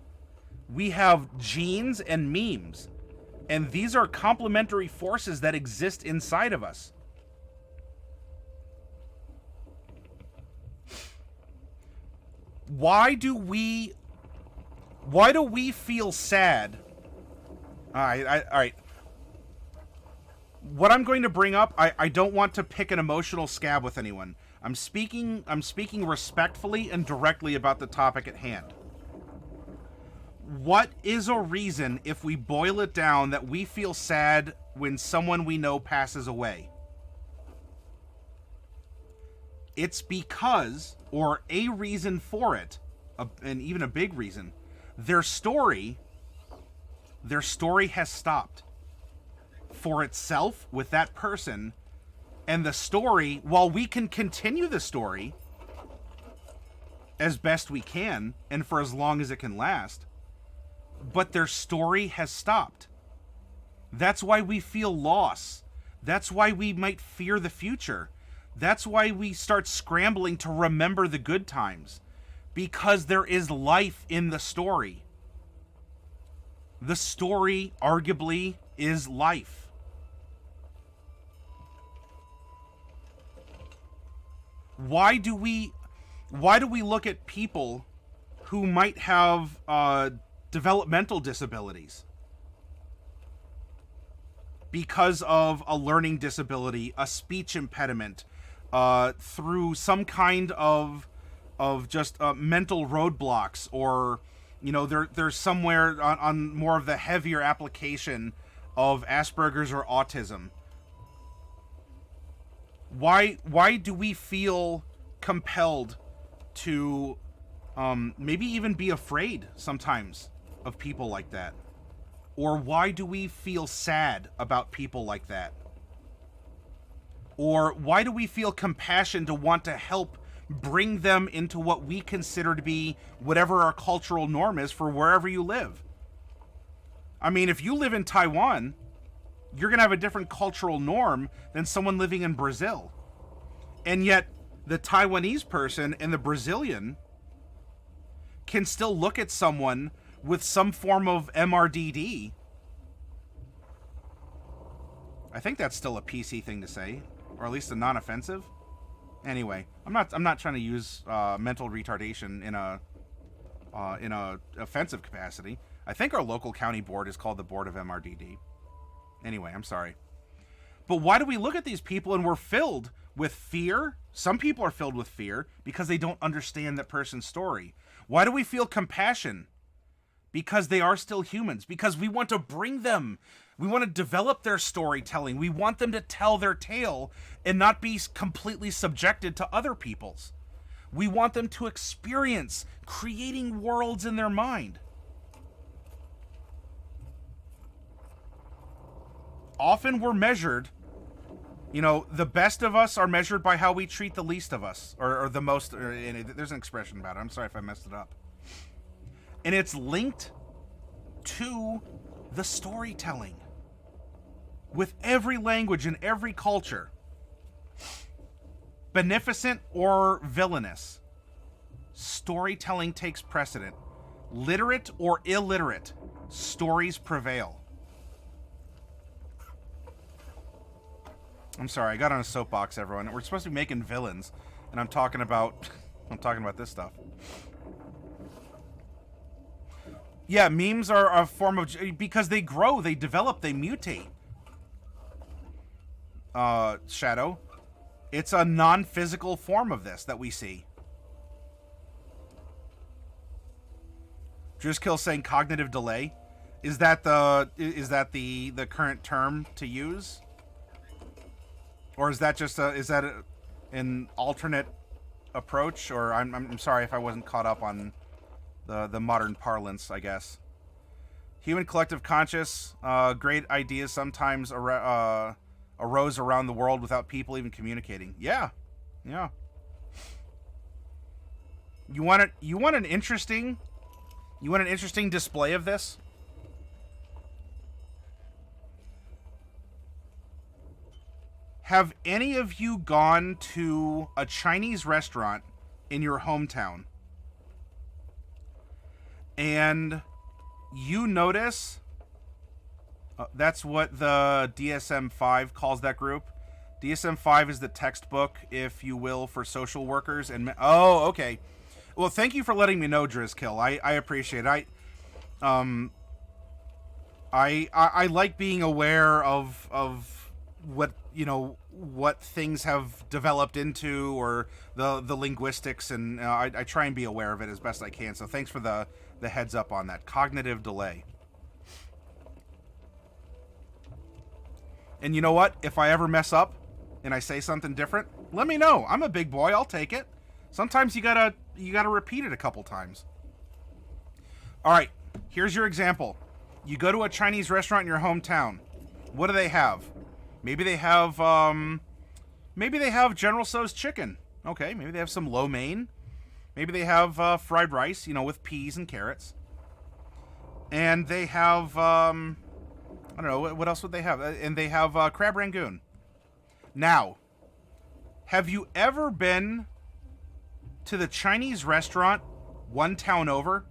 We have genes and memes. And these are complementary forces that exist inside of us. Why do we feel sad? All right. What I'm going to bring up, I don't want to pick an emotional scab with anyone. I'm speaking respectfully and directly about the topic at hand. What is a reason, if we boil it down, that we feel sad when someone we know passes away? It's because, or a reason for it, and even a big reason, their story has stopped for itself with that person. And the story, while we can continue the story as best we can, and for as long as it can last, but their story has stopped. That's why we feel loss. That's why we might fear the future. That's why we start scrambling to remember the good times. Because there is life in the story. The story, arguably, is life. Why do we look at people who might have developmental disabilities because of a learning disability, a speech impediment, through some kind of just mental roadblocks, or there's somewhere on more of the heavier application of Asperger's or autism? Why do we feel compelled to maybe even be afraid sometimes of people like that? Or why do we feel sad about people like that? Or why do we feel compassion to want to help bring them into what we consider to be whatever our cultural norm is for wherever you live? I mean, if you live in Taiwan, you're going to have a different cultural norm than someone living in Brazil. And yet, the Taiwanese person and the Brazilian can still look at someone with some form of MRDD. I think that's still a PC thing to say, or at least a non-offensive. Anyway, I'm not trying to use mental retardation in a offensive capacity. I think our local county board is called the Board of MRDD. Anyway, I'm sorry. But why do we look at these people and we're filled with fear? Some people are filled with fear because they don't understand that person's story. Why do we feel compassion? Because they are still humans. Because we want to bring them. We want to develop their storytelling. We want them to tell their tale and not be completely subjected to other people's. We want them to experience creating worlds in their mind. Often we're measured, the best of us are measured by how we treat the least of us, or the most, there's an expression about it. I'm sorry if I messed it up. And it's linked to the storytelling. With every language and every culture, beneficent or villainous, storytelling takes precedent. Literate or illiterate, stories prevail. I'm sorry, I got on a soapbox, everyone. We're supposed to be making villains, and I'm talking about this stuff. Yeah, memes are a form of, because they grow, they develop, they mutate. Shadow, it's a non-physical form of this that we see. Drewskill saying cognitive delay. Is that the current term to use? Or is that just an alternate approach? Or I'm sorry if I wasn't caught up on the modern parlance, I guess. Human collective conscious, great ideas sometimes arose around the world without people even communicating. Yeah. You want an interesting display of this? Have any of you gone to a Chinese restaurant in your hometown and you notice, that's what the DSM-5 calls that group. DSM-5 is the textbook, if you will, for social workers. And oh, okay. Well, thank you for letting me know, Drizzkill. I appreciate it. I like being aware of what what things have developed into, or the linguistics, and I try and be aware of it as best I can. So thanks for the heads up on that. Cognitive delay. And you know what? If I ever mess up and I say something different, let me know. I'm a big boy. I'll take it. Sometimes you gotta repeat it a couple times. All right. Here's your example. You go to a Chinese restaurant in your hometown. What do they have? Maybe they have General Tso's chicken. Okay. Maybe they have some lo mein. Maybe they have fried rice, with peas and carrots. And they have I don't know, what else would they have? And they have crab rangoon. Now, have you ever been to the Chinese restaurant one town over?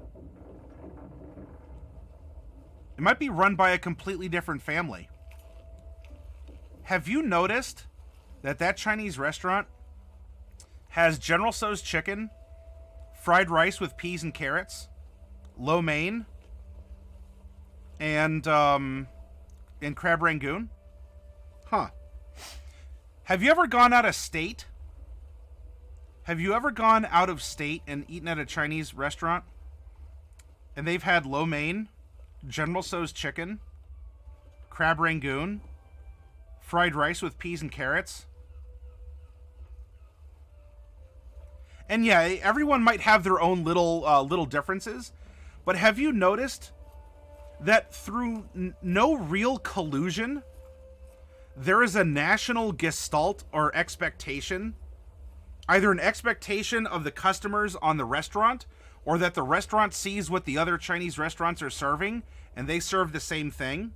It might be run by a completely different family. Have you noticed that Chinese restaurant has General Tso's chicken, fried rice with peas and carrots, lo mein, and crab rangoon. Huh. Have you ever gone out of state? Have you ever gone out of state and eaten at a Chinese restaurant? And they've had lo mein, General Tso's chicken, crab rangoon, fried rice with peas and carrots. And yeah, everyone might have their own little differences, but have you noticed that through no real collusion, there is a national gestalt or expectation, either an expectation of the customers on the restaurant, or that the restaurant sees what the other Chinese restaurants are serving, and they serve the same thing?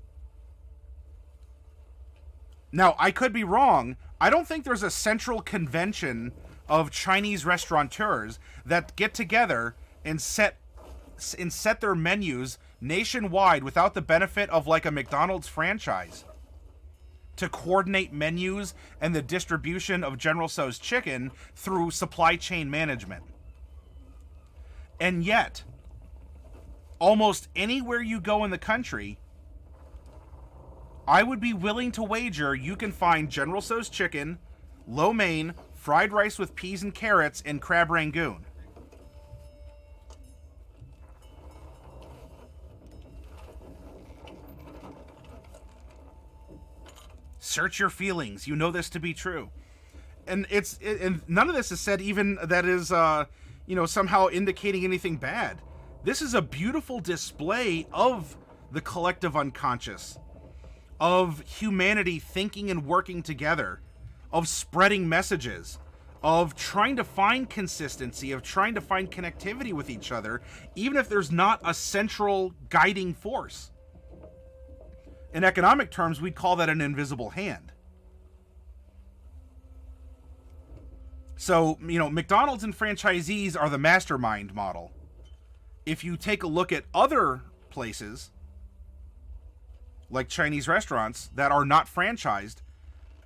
Now, I could be wrong. I don't think there's a central convention of Chinese restaurateurs that get together and set their menus nationwide without the benefit of like a McDonald's franchise to coordinate menus and the distribution of General Tso's chicken through supply chain management. And yet, almost anywhere you go in the country, I would be willing to wager you can find General Tso's chicken, lo mein, fried rice with peas and carrots, and crab rangoon. Search your feelings. You know this to be true. And and none of this is said even that is somehow indicating anything bad. This is a beautiful display of the collective unconscious, of humanity thinking and working together, of spreading messages, of trying to find consistency, of trying to find connectivity with each other, even if there's not a central guiding force. In economic terms, we'd call that an invisible hand. So, McDonald's and franchisees are the mastermind model. If you take a look at other places, like Chinese restaurants that are not franchised,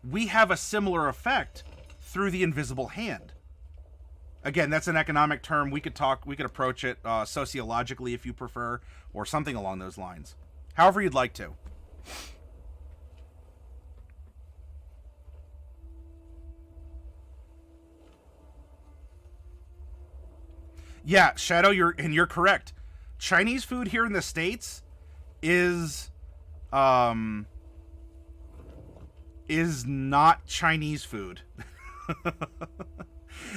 we have a similar effect through the invisible hand. Again, that's an economic term. We could approach it sociologically if you prefer, or something along those lines. However you'd like to. Yeah, Shadow, you're correct. Chinese food here in the States is not Chinese food.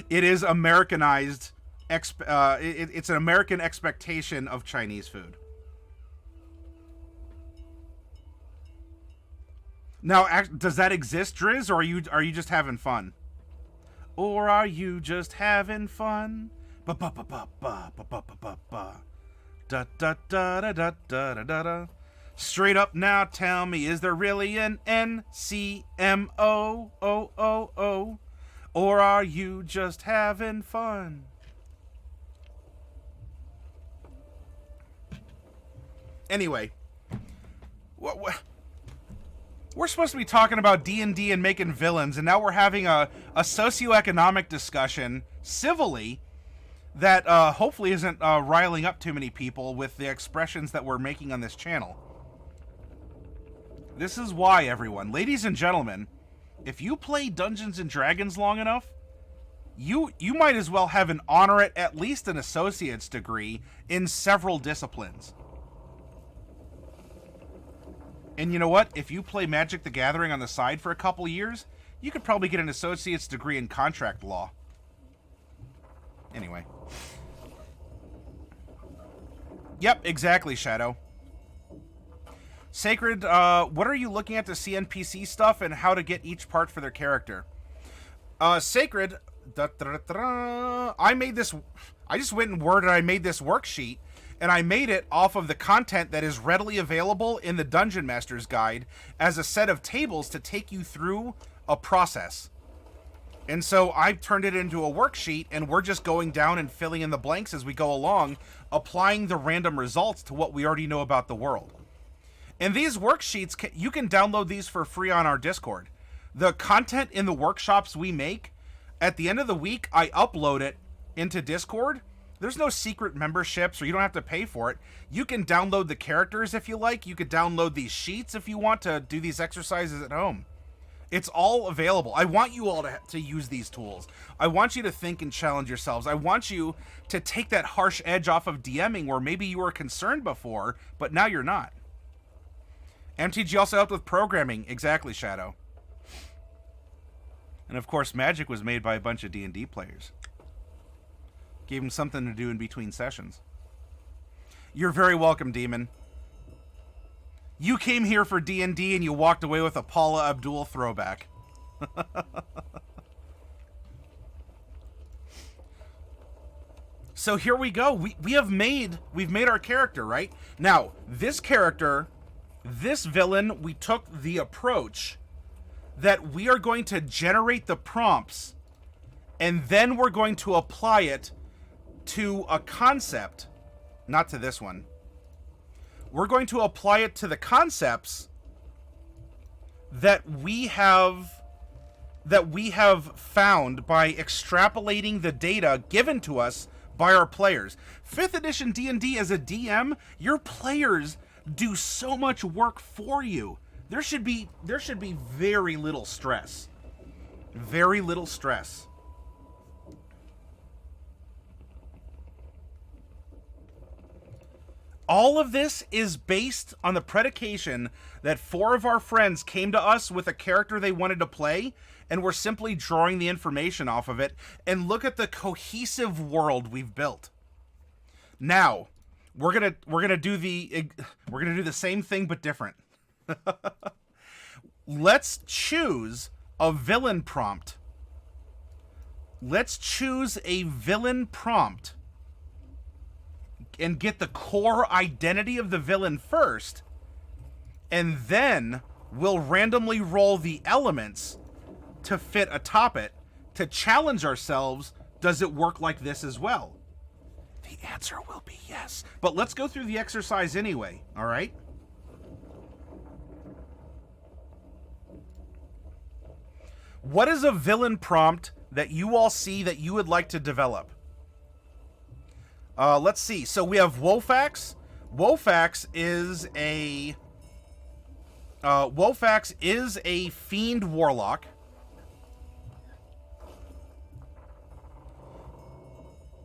It is Americanized. It's an American expectation of Chinese food. Now, does that exist, Driz, or are you just having fun? Or are you just having fun? Ba ba ba ba ba ba ba ba ba. Da da da da da da da da. Straight up now, tell me, is there really an NCMO? Or are you just having fun? Anyway, we're supposed to be talking about D&D and making villains, and now we're having a socioeconomic discussion, civilly, that hopefully isn't riling up too many people with the expressions that we're making on this channel. This is why, everyone. Ladies and gentlemen, if you play Dungeons & Dragons long enough, you might as well have an honor at least an associate's degree in several disciplines. And you know what? If you play Magic the Gathering on the side for a couple years, you could probably get an associate's degree in contract law. Anyway. Yep, exactly, Shadow. Sacred, what are you looking at to see NPC stuff and how to get each part for their character? Sacred, I made this, I just went in Word and I made this worksheet, and I made it off of the content that is readily available in the Dungeon Master's Guide as a set of tables to take you through a process. And so I've turned it into a worksheet, and we're just going down and filling in the blanks as we go along, applying the random results to what we already know about the world. And these worksheets, you can download these for free on our Discord. The content in the workshops we make At the end of the week, I upload it into Discord. There's no secret memberships, or you don't have to pay for it. You can download the characters if you like. You could download these sheets if you want to do these exercises at home. It's all available. I want you all to use these tools. I want you to think and challenge yourselves. I want you to take that harsh edge off of DMing where maybe you were concerned before, but now you're not. MTG also helped with programming. Exactly, Shadow. And of course, Magic was made by a bunch of D&D players. Gave them something to do in between sessions. You're very welcome, Demon. You came here for D&D and you walked away with a Paula Abdul throwback. So here we go. We've made our character, right? Now, this character, this villain, we took the approach that we are going to generate the prompts and then we're going to apply it to a concept, not to this one. We're going to apply it to the concepts that we have found by extrapolating the data given to us by our players. 5th edition D&D, as a DM, your players do so much work for you. There should be very little stress. Very little stress. All of this is based on the predication that 4 of our friends came to us with a character they wanted to play, and we're simply drawing the information off of it, and look at the cohesive world we've built. Now, we're gonna do the same thing but different. Let's choose a villain prompt. Let's choose a villain prompt and get the core identity of the villain first, and then we'll randomly roll the elements to fit atop it to challenge ourselves. Does it work like this as well? The answer will be yes. But let's go through the exercise anyway, all right? What is a villain prompt that you all see that you would like to develop? Let's see. So we have Wofax. Wofax is a fiend warlock.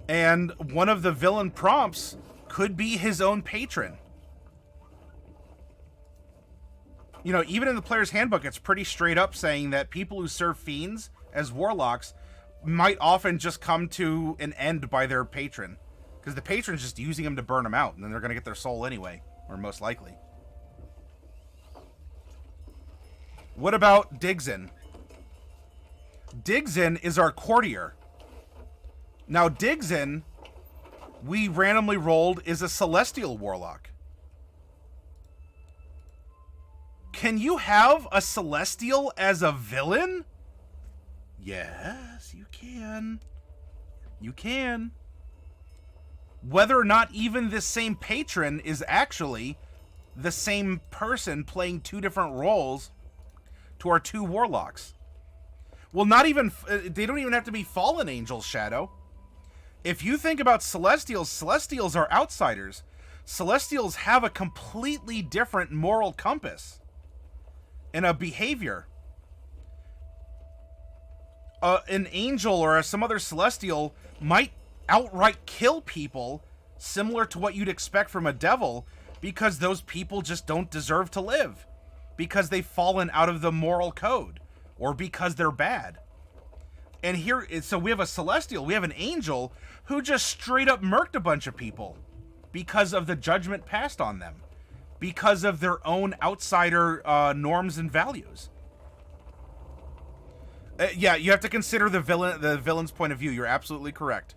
And one of the villain prompts could be his own patron. You know, even in the player's handbook, it's pretty straight up saying that people who serve fiends as warlocks might often just come to an end by their patron. Because the patron's just using them to burn them out, and then they're going to get their soul anyway, or most likely. What about Digzin? Digzin is our courtier. Now, Digzin, we randomly rolled, is a celestial warlock. Can you have a celestial as a villain? Yes, you can. You can. Whether or not even this same patron is actually the same person playing 2 different roles to our 2 warlocks. Well, not even, they don't even have to be fallen angels, Shadow. If you think about Celestials, Celestials are outsiders. Celestials have a completely different moral compass and a behavior. An angel or some other Celestial might outright kill people, similar to what you'd expect from a devil, because those people just don't deserve to live, because they've fallen out of the moral code, or because they're bad. And here, so we have a Celestial, we have an angel who just straight up murked a bunch of people because of the judgment passed on them, because of their own outsider norms and values. Yeah, you have to consider the villain's point of view. You're absolutely correct.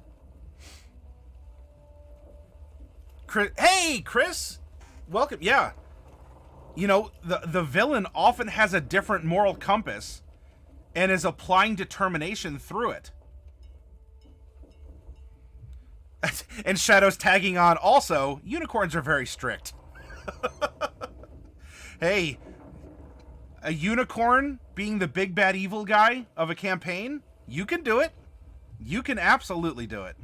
Hey, Chris! Welcome. Yeah. You know, the villain often has a different moral compass and is applying determination through it. And Shadow's tagging on also, unicorns are very strict. Hey, a unicorn being the big bad evil guy of a campaign, You can do it. You can absolutely do it.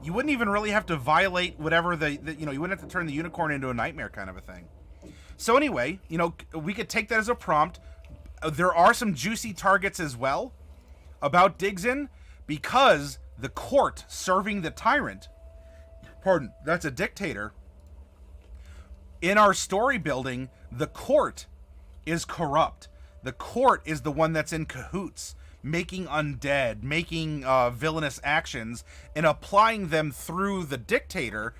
You wouldn't even really have to violate whatever you wouldn't have to turn the unicorn into a nightmare kind of a thing. So anyway, we could take that as a prompt. There are some juicy targets as well about Digson, because the court serving the tyrant, that's a dictator. In our story building, the court is corrupt. The court is the one that's in cahoots, making undead, making villainous actions, and applying them through the dictator,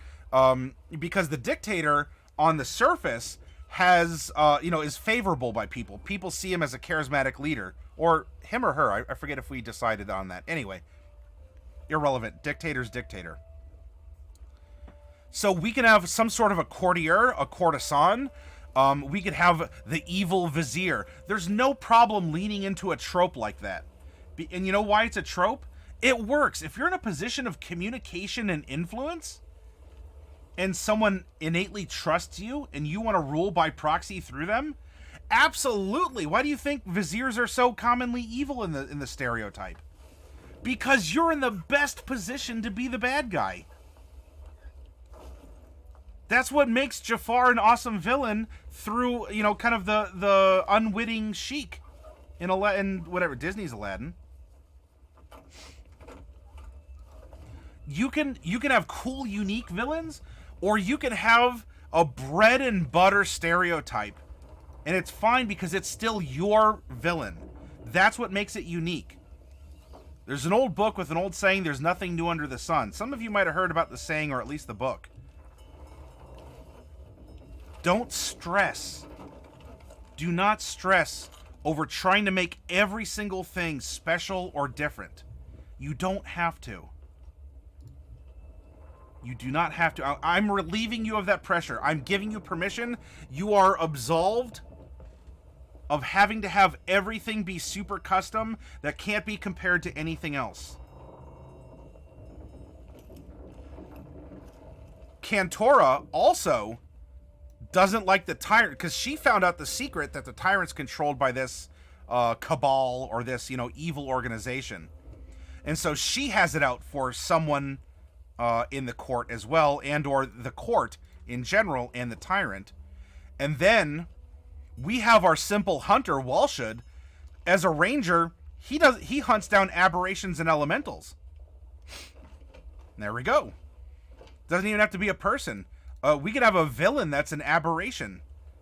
because the dictator on the surface has, is favorable by people. People see him as a charismatic leader, or him or her. I forget if we decided on that. Anyway, irrelevant. Dictator's dictator. So we can have some sort of a courtier, a courtesan. We could have the evil vizier. There's no problem leaning into a trope like that. And you know why it's a trope? It works. If you're in a position of communication and influence, and someone innately trusts you, and you want to rule by proxy through them, absolutely. Why do you think viziers are so commonly evil in the stereotype? Because you're in the best position to be the bad guy. That's what makes Jafar an awesome villain through, kind of the unwitting Sheik in whatever, Disney's Aladdin. You can have cool, unique villains, or you can have a bread and butter stereotype. And it's fine because it's still your villain. That's what makes it unique. There's an old book with an old saying, there's nothing new under the sun. Some of you might have heard about the saying, or at least the book. Don't stress. Do not stress over trying to make every single thing special or different. You don't have to. You do not have to. I'm relieving you of that pressure. I'm giving you permission. You are absolved of having to have everything be super custom that can't be compared to anything else. Cantora also doesn't like the tyrant, because she found out the secret that the tyrant's controlled by this cabal, or this, evil organization. And so she has it out for someone in the court as well, and or the court in general, and the tyrant. And then we have our simple hunter, Walshud. As a ranger, he hunts down aberrations and elementals. There we go. Doesn't even have to be a person. We could have a villain that's an aberration,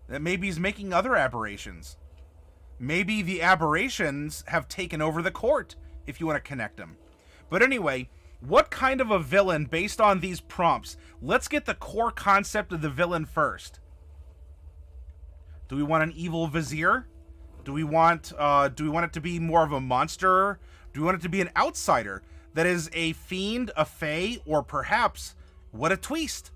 that maybe is making other aberrations. Maybe the aberrations have taken over the court, if you want to connect them. But anyway, what kind of a villain based on these prompts? Let's get the core concept of the villain first. Do we want an evil vizier? Do we want it to be more of a monster? Do we want it to be an outsider that is a fiend, a fae, or perhaps, what a twist,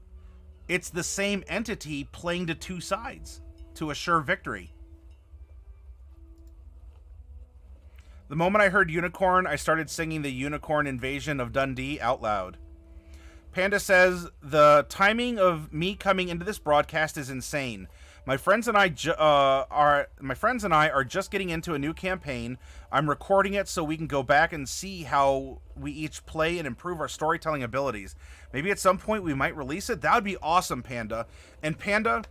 it's the same entity playing to two sides to assure victory? The moment I heard unicorn, I started singing the Unicorn Invasion of Dundee out loud. Panda says, the timing of me coming into this broadcast is insane. My friends and I are just getting into a new campaign. I'm recording it so we can go back and see how we each play and improve our storytelling abilities. Maybe at some point we might release it. That would be awesome, Panda. And Panda,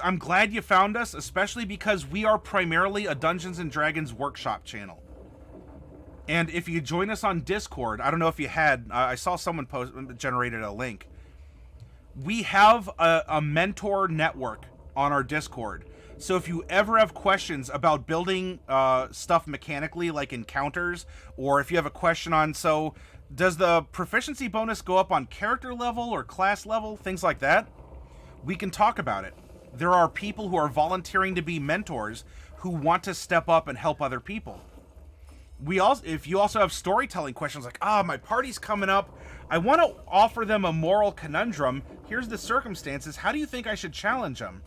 I'm glad you found us, especially because we are primarily a Dungeons and Dragons workshop channel. And if you join us on Discord, I don't know if you had, I saw someone generated a link. We have a mentor network on our Discord. So if you ever have questions about building stuff mechanically, like encounters, or if you have a question on, so does the proficiency bonus go up on character level or class level, things like that, we can talk about it. There are people who are volunteering to be mentors who want to step up and help other people. If you also have storytelling questions like, my party's coming up, I want to offer them a moral conundrum. Here's the circumstances. How do you think I should challenge them?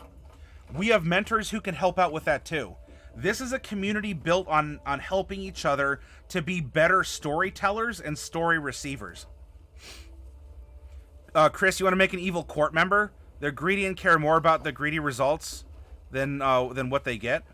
We have mentors who can help out with that too. This is a community built on helping each other to be better storytellers and story receivers. Chris, you want to make an evil court member? They're greedy and care more about the greedy results than what they get.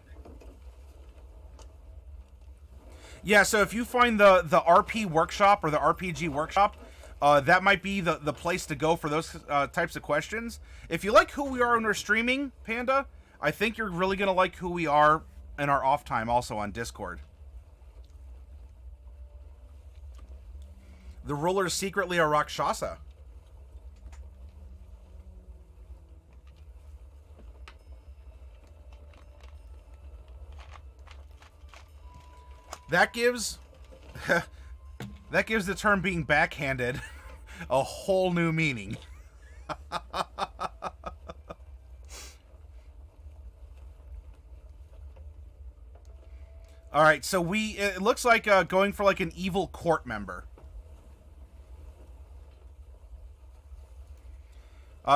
Yeah, so if you find the RP workshop or the RPG workshop, that might be the place to go for those types of questions. If you like who we are when we're streaming, Panda, I think you're really going to like who we are in our off time also on Discord. The ruler is secretly a Rakshasa. That gives that gives the term being backhanded a whole new meaning. All right, so it looks like going for like an evil court member.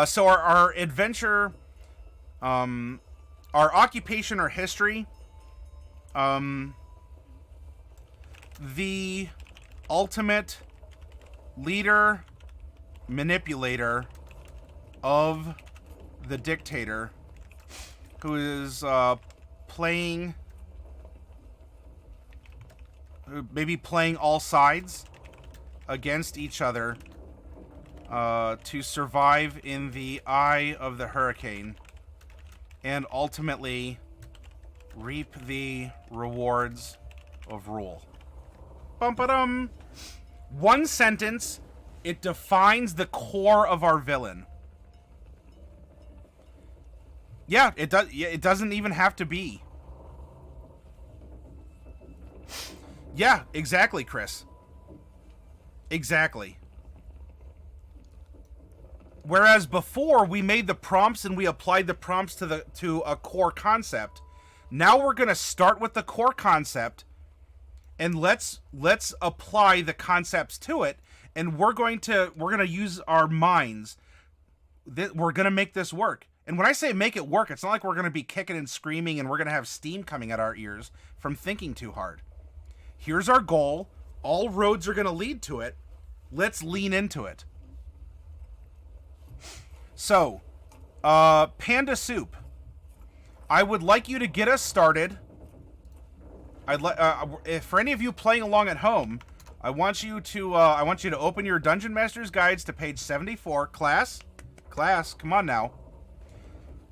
So our adventure, our occupation or history, the ultimate leader, manipulator of the dictator, who is maybe playing all sides against each other to survive in the eye of the hurricane and ultimately reap the rewards of rule. Bum-ba-dum. One sentence, it defines the core of our villain. Yeah, it does. Yeah, it doesn't even have to be. Yeah, exactly, Chris. Exactly. Whereas before we made the prompts and we applied the prompts to a core concept. Now we're going to start with the core concept and let's apply the concepts to it, and we're going to use our minds. We're going to make this work. And when I say make it work, it's not like we're going to be kicking and screaming and we're going to have steam coming out our ears from thinking too hard. Here's our goal. All roads are going to lead to it. Let's lean into it. So, Panda Soup, I would like you to get us started. If for any of you playing along at home, I want you to open your Dungeon Master's Guides to page 74. Class, come on now.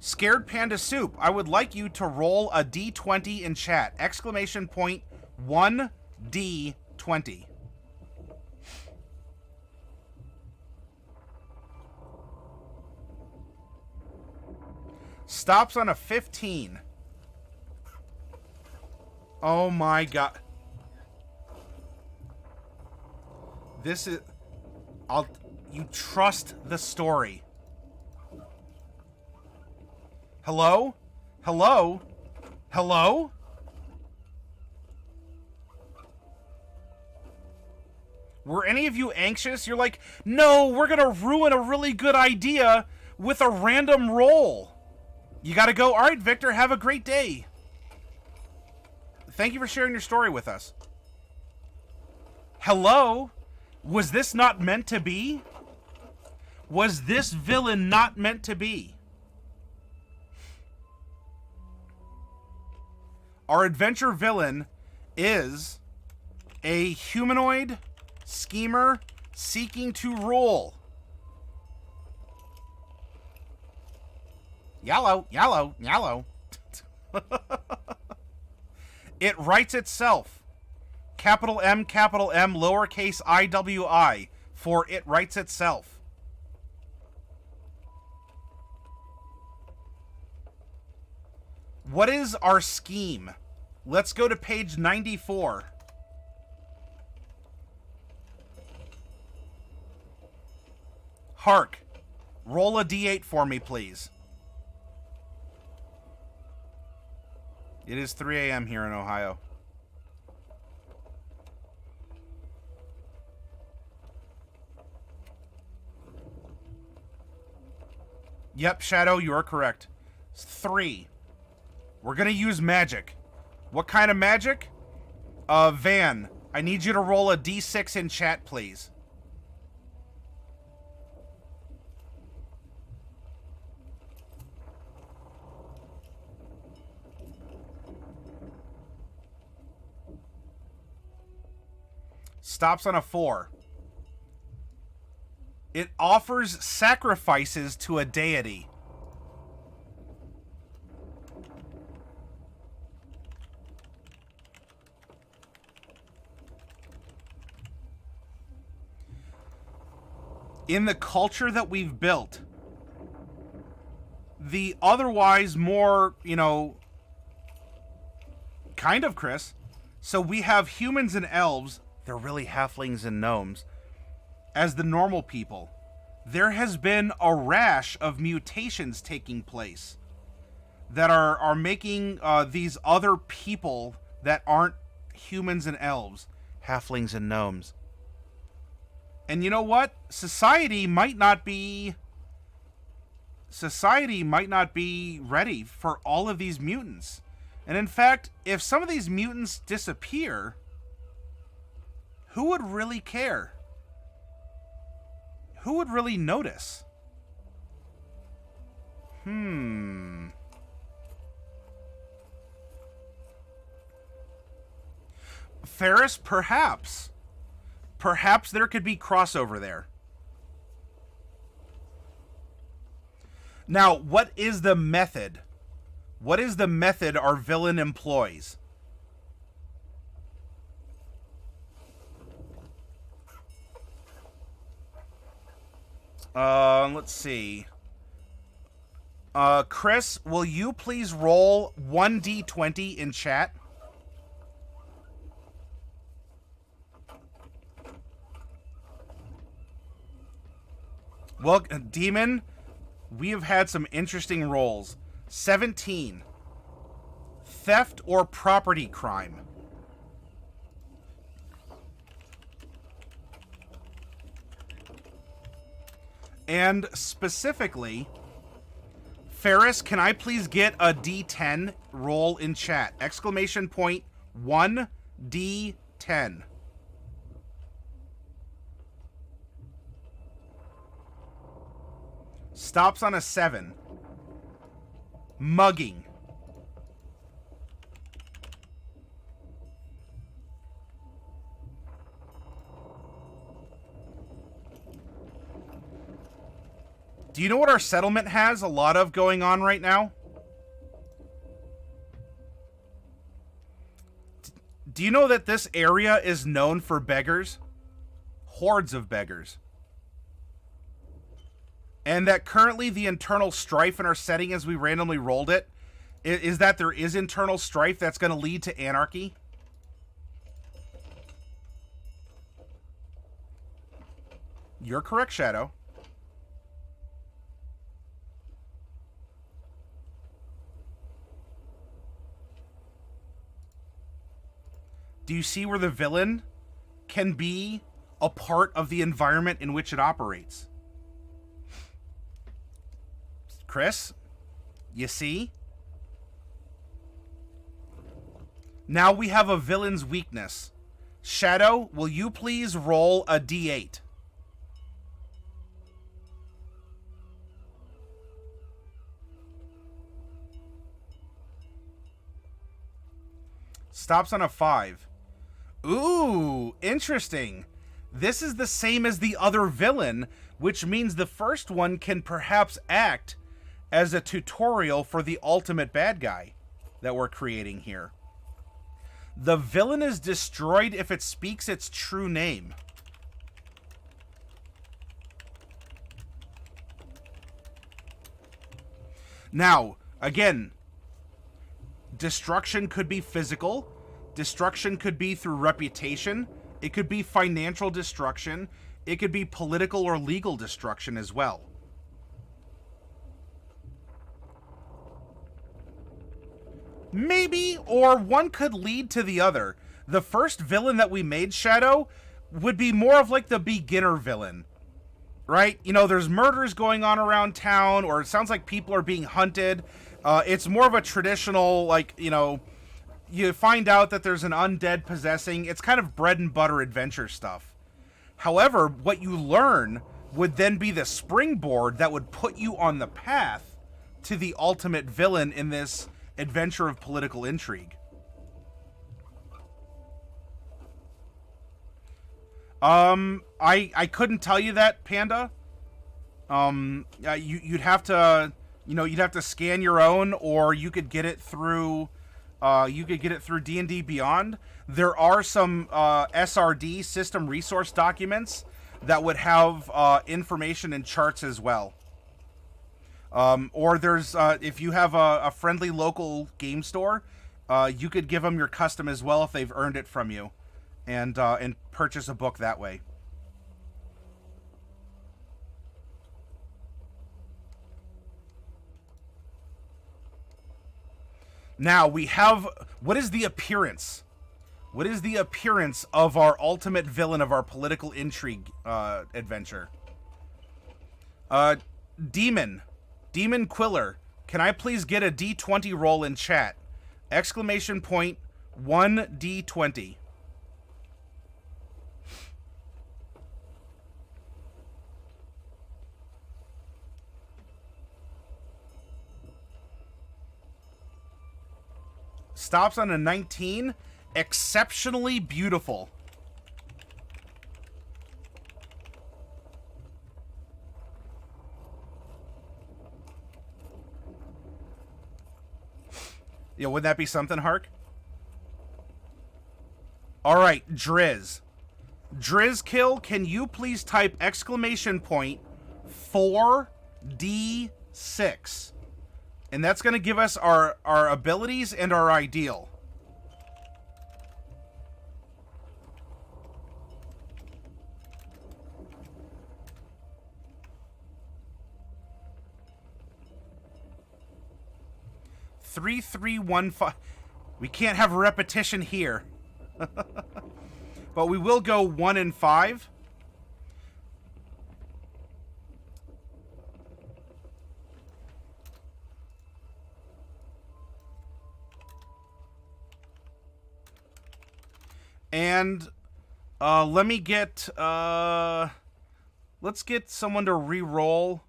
Scared Panda Soup, I would like you to roll a D20 in chat. Exclamation point 1D20. Stops on a 15. Oh my god. This is... You trust the story. Hello? Hello? Hello? Were any of you anxious? You're like, no, we're gonna ruin a really good idea with a random roll. You gotta go, all right, Victor, have a great day. Thank you for sharing your story with us. Hello? Was this not meant to be? Was this villain not meant to be? Our adventure villain is a humanoid schemer seeking to rule. Yellow, yellow, yellow. It writes itself. Capital M, lowercase IWI. For it writes itself. What is our scheme? Let's go to page 94. Hark. Roll a D8 for me, please. It is 3 a.m. here in Ohio. Yep, Shadow, you are correct. It's 3. We're going to use magic. What kind of magic? Van, I need you to roll a D6 in chat, please. Stops on a 4. It offers sacrifices to a deity. In the culture that we've built, the otherwise more, kind of, Chris. So we have humans and elves, they're really halflings and gnomes, as the normal people. There has been a rash of mutations taking place that are making these other people that aren't humans and elves, halflings and gnomes. And you know what? Society might not be ready for all of these mutants. And in fact, if some of these mutants disappear, who would really care? Who would really notice? Ferris, perhaps. Perhaps there could be crossover there. Now, what is the method? What is the method our villain employs? Let's see. Chris, will you please roll 1d20 in chat? Well, Demon, we have had some interesting rolls. 17. Theft or property crime. And specifically, Ferris, can I please get a D10 roll in chat? Exclamation point 1D10. Stops on a 7. Mugging. Do you know what our settlement has a lot of going on right now? Do you know that this area is known for beggars? Hordes of beggars. And that currently the internal strife in our setting as we randomly rolled it is that there is internal strife that's going to lead to anarchy. You're correct, Shadow. Do you see where the villain can be a part of the environment in which it operates? Chris, you see? Now we have a villain's weakness. Shadow, will you please roll a d8? Stops on a 5. Ooh, interesting. This is the same as the other villain, which means the first one can perhaps act as a tutorial for the ultimate bad guy that we're creating here. The villain is destroyed if it speaks its true name. Now, again, destruction could be physical. Destruction could be through reputation. It could be financial destruction. It could be political or legal destruction as well. Maybe, or one could lead to the other. The first villain that we made, Shadow, would be more of like the beginner villain. Right? You know, there's murders going on around town, or it sounds like people are being hunted. It's more of a traditional, like, you know, you find out that there's an undead possessing. It's kind of bread and butter adventure stuff. However, what you learn would then be the springboard that would put you on the path to the ultimate villain in this adventure of political intrigue. I couldn't tell you that, Panda. You'd have to, you'd have to scan your own, or you could get it through, D&D Beyond. There are some SRD, system resource documents, that would have information and charts as well. Or there's, if you have a friendly local game store, you could give them your custom as well if they've earned it from you, and purchase a book that way. Now we have, what is the appearance? What is the appearance of our ultimate villain of our political intrigue adventure? Demon Quiller, can I please get a D20 roll in chat? Exclamation point 1D20. Stops on a 19. Exceptionally beautiful. Yeah, wouldn't that be something, Hark? Alright, Driz. Drizzkill, can you please type exclamation point 4D6? And that's going to give us our abilities and our ideal. Three, 3, 1, 5. We can't have a repetition here. But we will go 1 and 5. And let me get let's get someone to re-roll.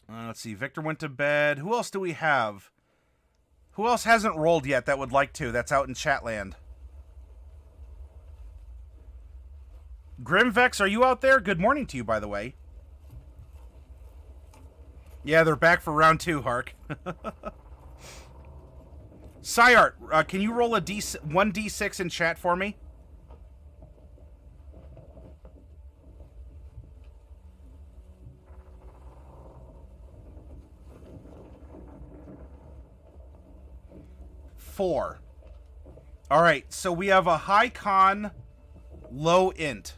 Let's see. Victor went to bed. Who else do we have? Who else hasn't rolled yet that would like to? That's out in Chatland. Grimvex, are you out there? Good morning to you, by the way. Yeah, they're back for round 2, Hark. Syart, can you roll a 1d6 in chat for me? Four. All right, so we have a high con, low int.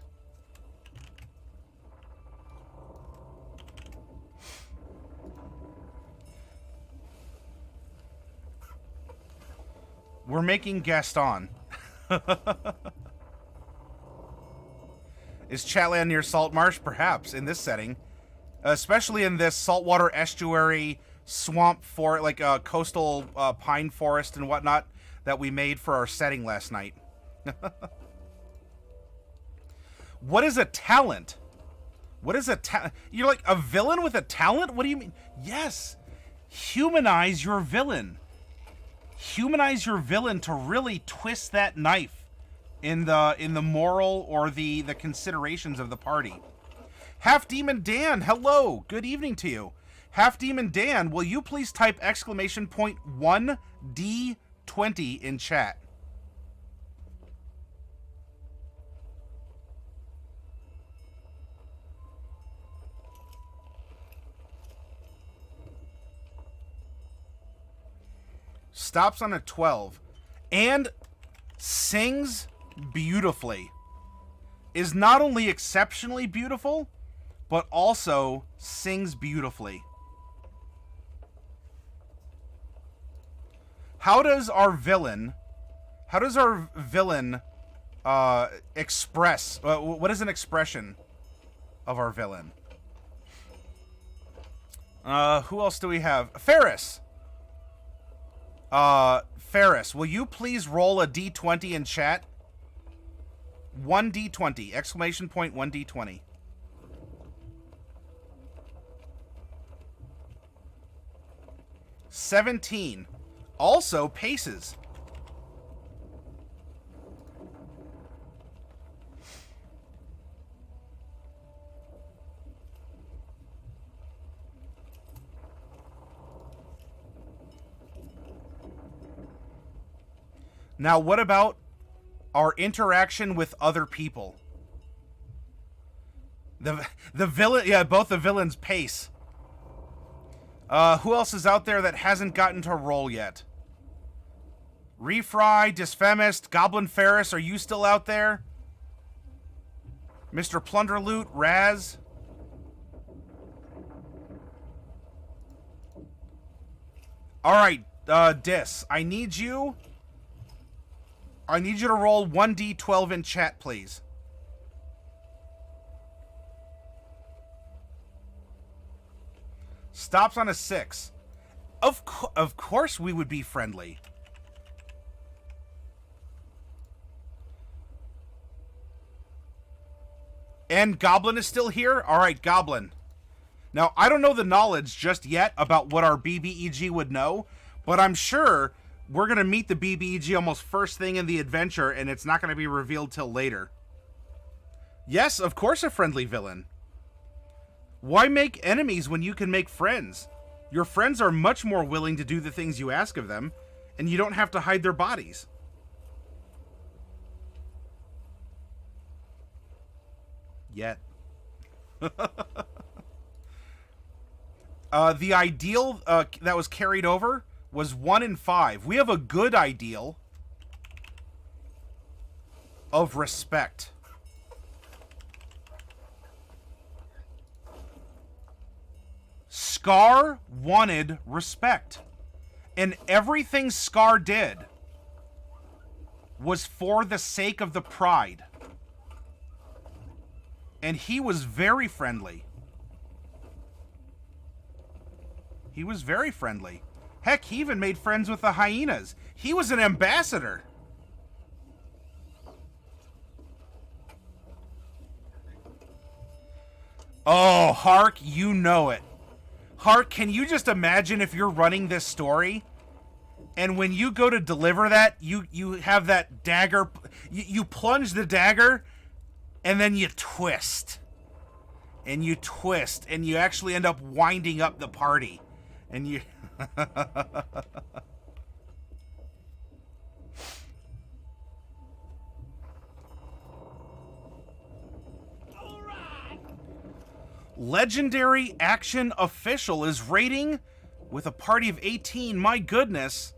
We're making Gaston. Is Chatland near Salt Marsh? Perhaps, in this setting. Especially in this saltwater estuary swamp for like a coastal pine forest and whatnot that we made for our setting last night. What is a talent? What is a talent? You're like a villain with a talent? What do you mean? Yes. Humanize your villain. Humanize your villain to really twist that knife in the moral or the considerations of the party. Half Demon Dan, hello. Good evening to you. Half Demon Dan, will you please type exclamation point 1D20 in chat? Stops on a 12 and sings beautifully. Is not only exceptionally beautiful, but also sings beautifully. How does our villain express? What is an expression of our villain? Who else do we have? Ferris. Ferris, will you please roll a d20 in chat? 1d20, exclamation point 1d20. $17. Also paces. Now, what about our interaction with other people? The villain, yeah, both the villains pace. Who else is out there that hasn't gotten to roll yet? Refry, Dysfemist, Goblin Ferris, are you still out there? Mr. Plunderloot, Raz. Alright, Dis, I need you to roll 1d12 in chat, please. Stops on a 6. Of course we would be friendly. And Goblin is still here? Alright, Goblin. Now, I don't know the knowledge just yet about what our BBEG would know, but I'm sure we're going to meet the BBEG almost first thing in the adventure, and it's not going to be revealed till later. Yes, of course a friendly villain. Why make enemies when you can make friends? Your friends are much more willing to do the things you ask of them, and you don't have to hide their bodies. Yet. The ideal that was carried over was 1 in 5. We have a good ideal of respect. Scar wanted respect. And everything Scar did was for the sake of the pride. And he was very friendly. He was very friendly. Heck, he even made friends with the hyenas. He was an ambassador. Oh, Hark, you know it. Hark, can you just imagine if you're running this story, and when you go to deliver that, you have that dagger, you plunge the dagger, and then you twist. And you twist, and you actually end up winding up the party. And you... Legendary Action Official is raiding with a party of 18. My goodness.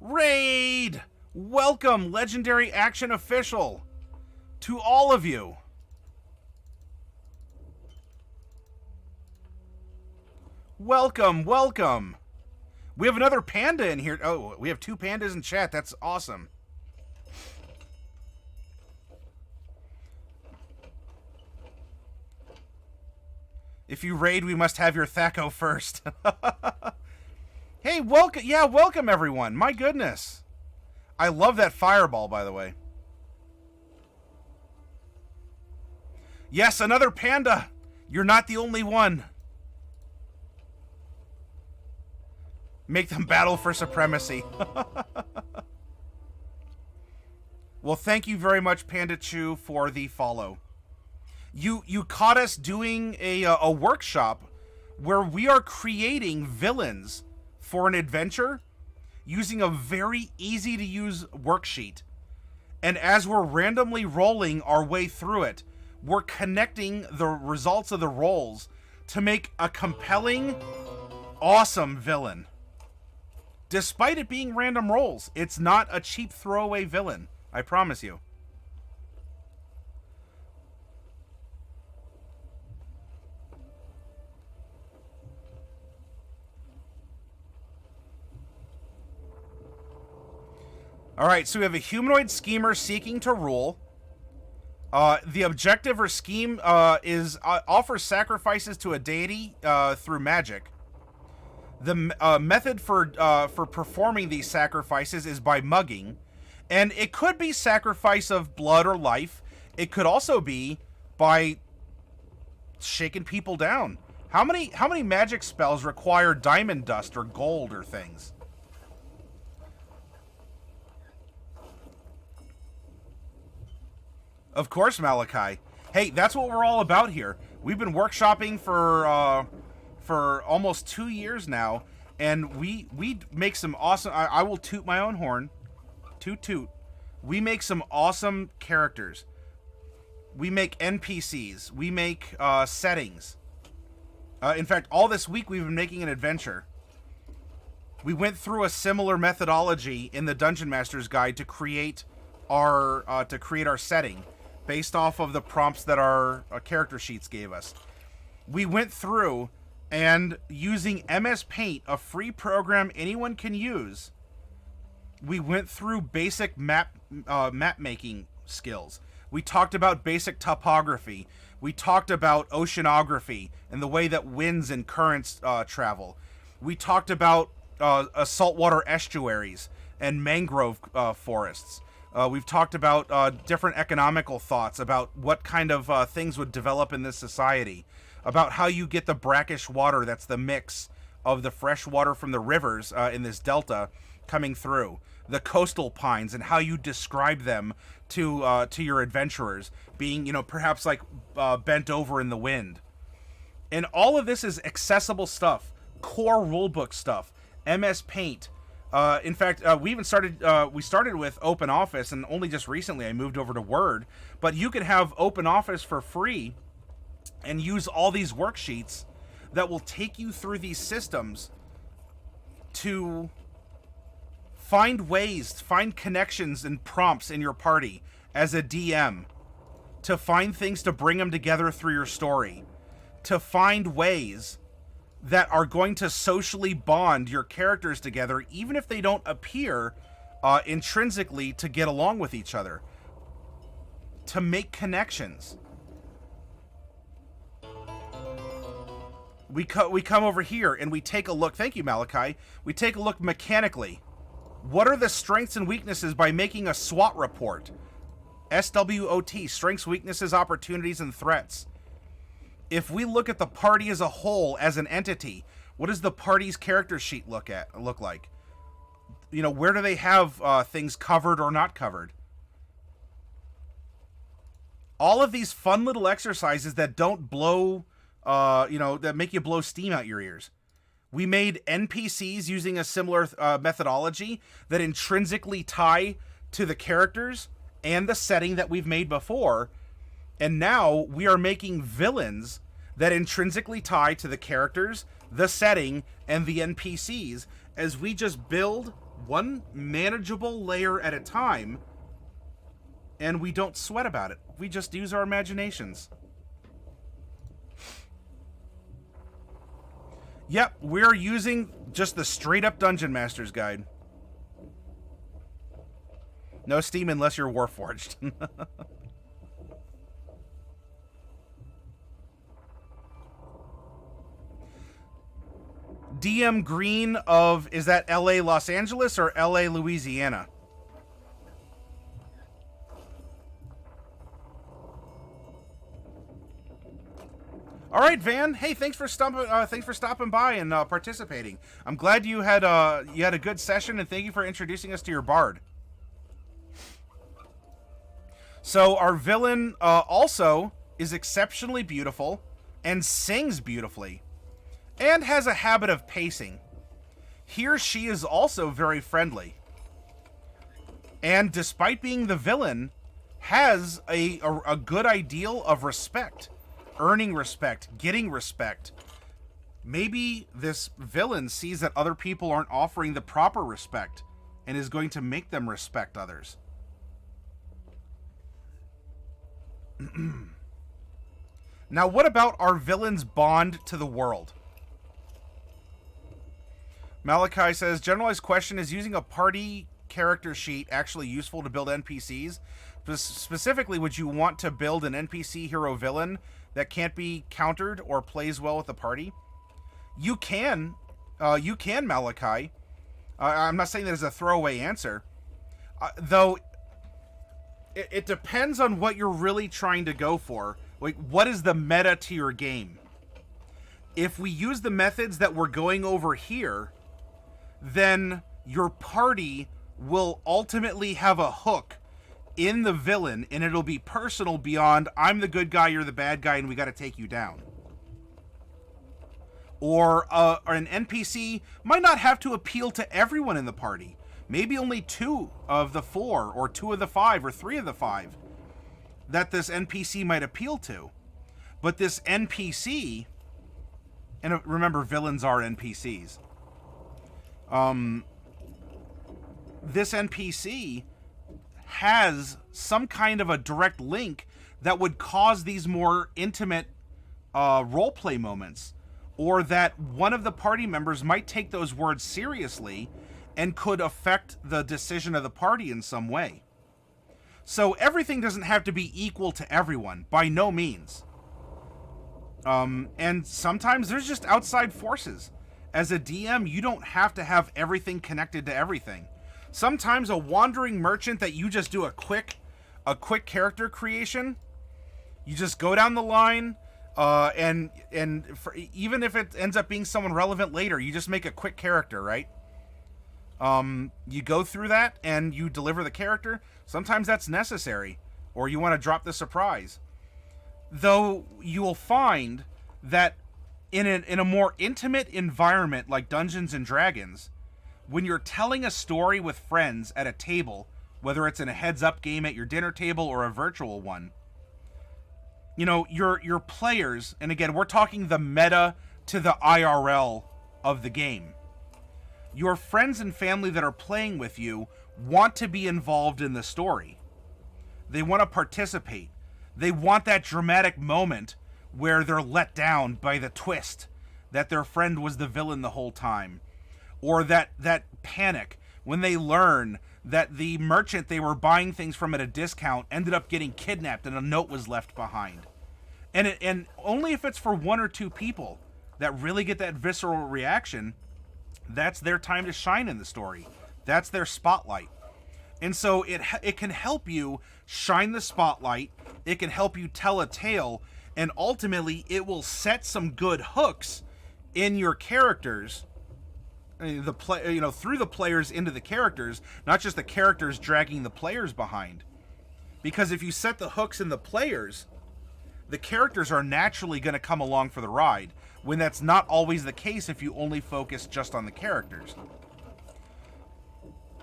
Raid! Welcome, Legendary Action Official. To all of you. Welcome, welcome. We have another panda in here. Oh, we have 2 pandas in chat. That's awesome. If you raid, we must have your Thaco first. Hey, welcome. Yeah, welcome, everyone. My goodness. I love that fireball, by the way. Yes, another panda. You're not the only one. Make them battle for supremacy. Well, thank you very much, Panda Chew, for the follow. You caught us doing a workshop where we are creating villains for an adventure using a very easy to use worksheet. And as we're randomly rolling our way through it, we're connecting the results of the rolls to make a compelling, awesome villain. Despite it being random rolls, it's not a cheap throwaway villain. I promise you. Alright, so we have a humanoid schemer seeking to rule. The objective or scheme is offers sacrifices to a deity through magic. The method for performing these sacrifices is by mugging, and it could be sacrifice of blood or life. It could also be by shaking people down. How many magic spells require diamond dust or gold or things? Of course, Malachi. Hey, that's what we're all about here. We've been workshopping for almost 2 years now, and we make some awesome... I will toot my own horn. toot toot, we make some awesome characters. We make NPCs. We make settings. In fact, all this week we've been making an adventure. We went through a similar methodology in the Dungeon Master's Guide to create our setting based off of the prompts that our character sheets gave us. We went through and using MS Paint, a free program anyone can use, we went through basic map making skills. We talked about basic topography. We talked about oceanography and the way that winds and currents travel. We talked about saltwater estuaries and mangrove forests. We've talked about different economical thoughts about what kind of things would develop in this society, about how you get the brackish water that's the mix of the fresh water from the rivers in this delta coming through, the coastal pines and how you describe them to your adventurers being, perhaps like bent over in the wind. And all of this is accessible stuff, core rulebook stuff, MS Paint. In fact, we started with Open Office, and only just recently I moved over to Word, but you can have Open Office for free and use all these worksheets that will take you through these systems to find ways, find connections and prompts in your party as a DM, to find things to bring them together through your story, to find ways that are going to socially bond your characters together, even if they don't appear intrinsically to get along with each other, to make connections. We come over here and we take a look. Thank you, Malachi. We take a look mechanically. What are the strengths and weaknesses by making a SWOT report? SWOT, strengths, weaknesses, opportunities, and threats. If we look at the party as a whole, as an entity, what does the party's character sheet look like? Where do they have things covered or not covered? All of these fun little exercises that don't blow, that make you blow steam out your ears. We made NPCs using a similar methodology that intrinsically tie to the characters and the setting that we've made before. And now we are making villains that intrinsically tie to the characters, the setting, and the NPCs as we just build one manageable layer at a time, and we don't sweat about it. We just use our imaginations. Yep, we're using just the straight-up Dungeon Master's Guide. No Steam unless you're Warforged. DM Green of, is that LA Los Angeles or LA Louisiana? All right, Van. Hey, thanks for stopping by and participating. I'm glad you had a good session, and thank you for introducing us to your bard. So our villain also is exceptionally beautiful and sings beautifully, and has a habit of pacing. He or she is also very friendly, and despite being the villain, has a good ideal of respect. Earning respect, getting respect. Maybe this villain sees that other people aren't offering the proper respect and is going to make them respect others. Now, what about our villain's bond to the world? Malachi says, generalized question, is using a party character sheet actually useful to build NPCs? Specifically, would you want to build an NPC hero villain that can't be countered or plays well with the party? You can, Malachi. I'm not saying that as a throwaway answer. Though, it depends on what you're really trying to go for. Like, what is the meta to your game? If we use the methods that we're going over here, then your party will ultimately have a hook in the villain, and it'll be personal beyond, I'm the good guy, you're the bad guy, and we got to take you down. Or an NPC might not have to appeal to everyone in the party. maybe only 2 of the 4, or 2 of the 5, or 3 of the 5 that this NPC might appeal to. But this NPC, and remember, villains are NPCs. This NPC has some kind of a direct link that would cause these more intimate roleplay moments, or that one of the party members might take those words seriously and could affect the decision of the party in some way. So everything doesn't have to be equal to everyone, by no means. And sometimes there's just outside forces. As a DM, you don't have to have everything connected to everything. Sometimes a wandering merchant that you just do a quick character creation, you just go down the line, and even if it ends up being someone relevant later, you just make a quick character, right? You go through that and you deliver the character. Sometimes that's necessary, or you want to drop the surprise. Though you will find that in a more intimate environment like Dungeons and Dragons, when you're telling a story with friends at a table, whether it's in a heads-up game at your dinner table or a virtual one, you know, your players, and again, we're talking the meta to the IRL of the game. Your friends and family that are playing with you want to be involved in the story. They want to participate. They want that dramatic moment where they're let down by the twist that their friend was the villain the whole time. Or that panic when they learn that the merchant they were buying things from at a discount ended up getting kidnapped and a note was left behind. And only if it's for 1 or 2 people that really get that visceral reaction, that's their time to shine in the story. That's their spotlight. And so it can help you shine the spotlight. It can help you tell a tale. And ultimately, it will set some good hooks in your characters, through the players into the characters, not just the characters dragging the players behind. Because if you set the hooks in the players, the characters are naturally going to come along for the ride, when that's not always the case if you only focus just on the characters.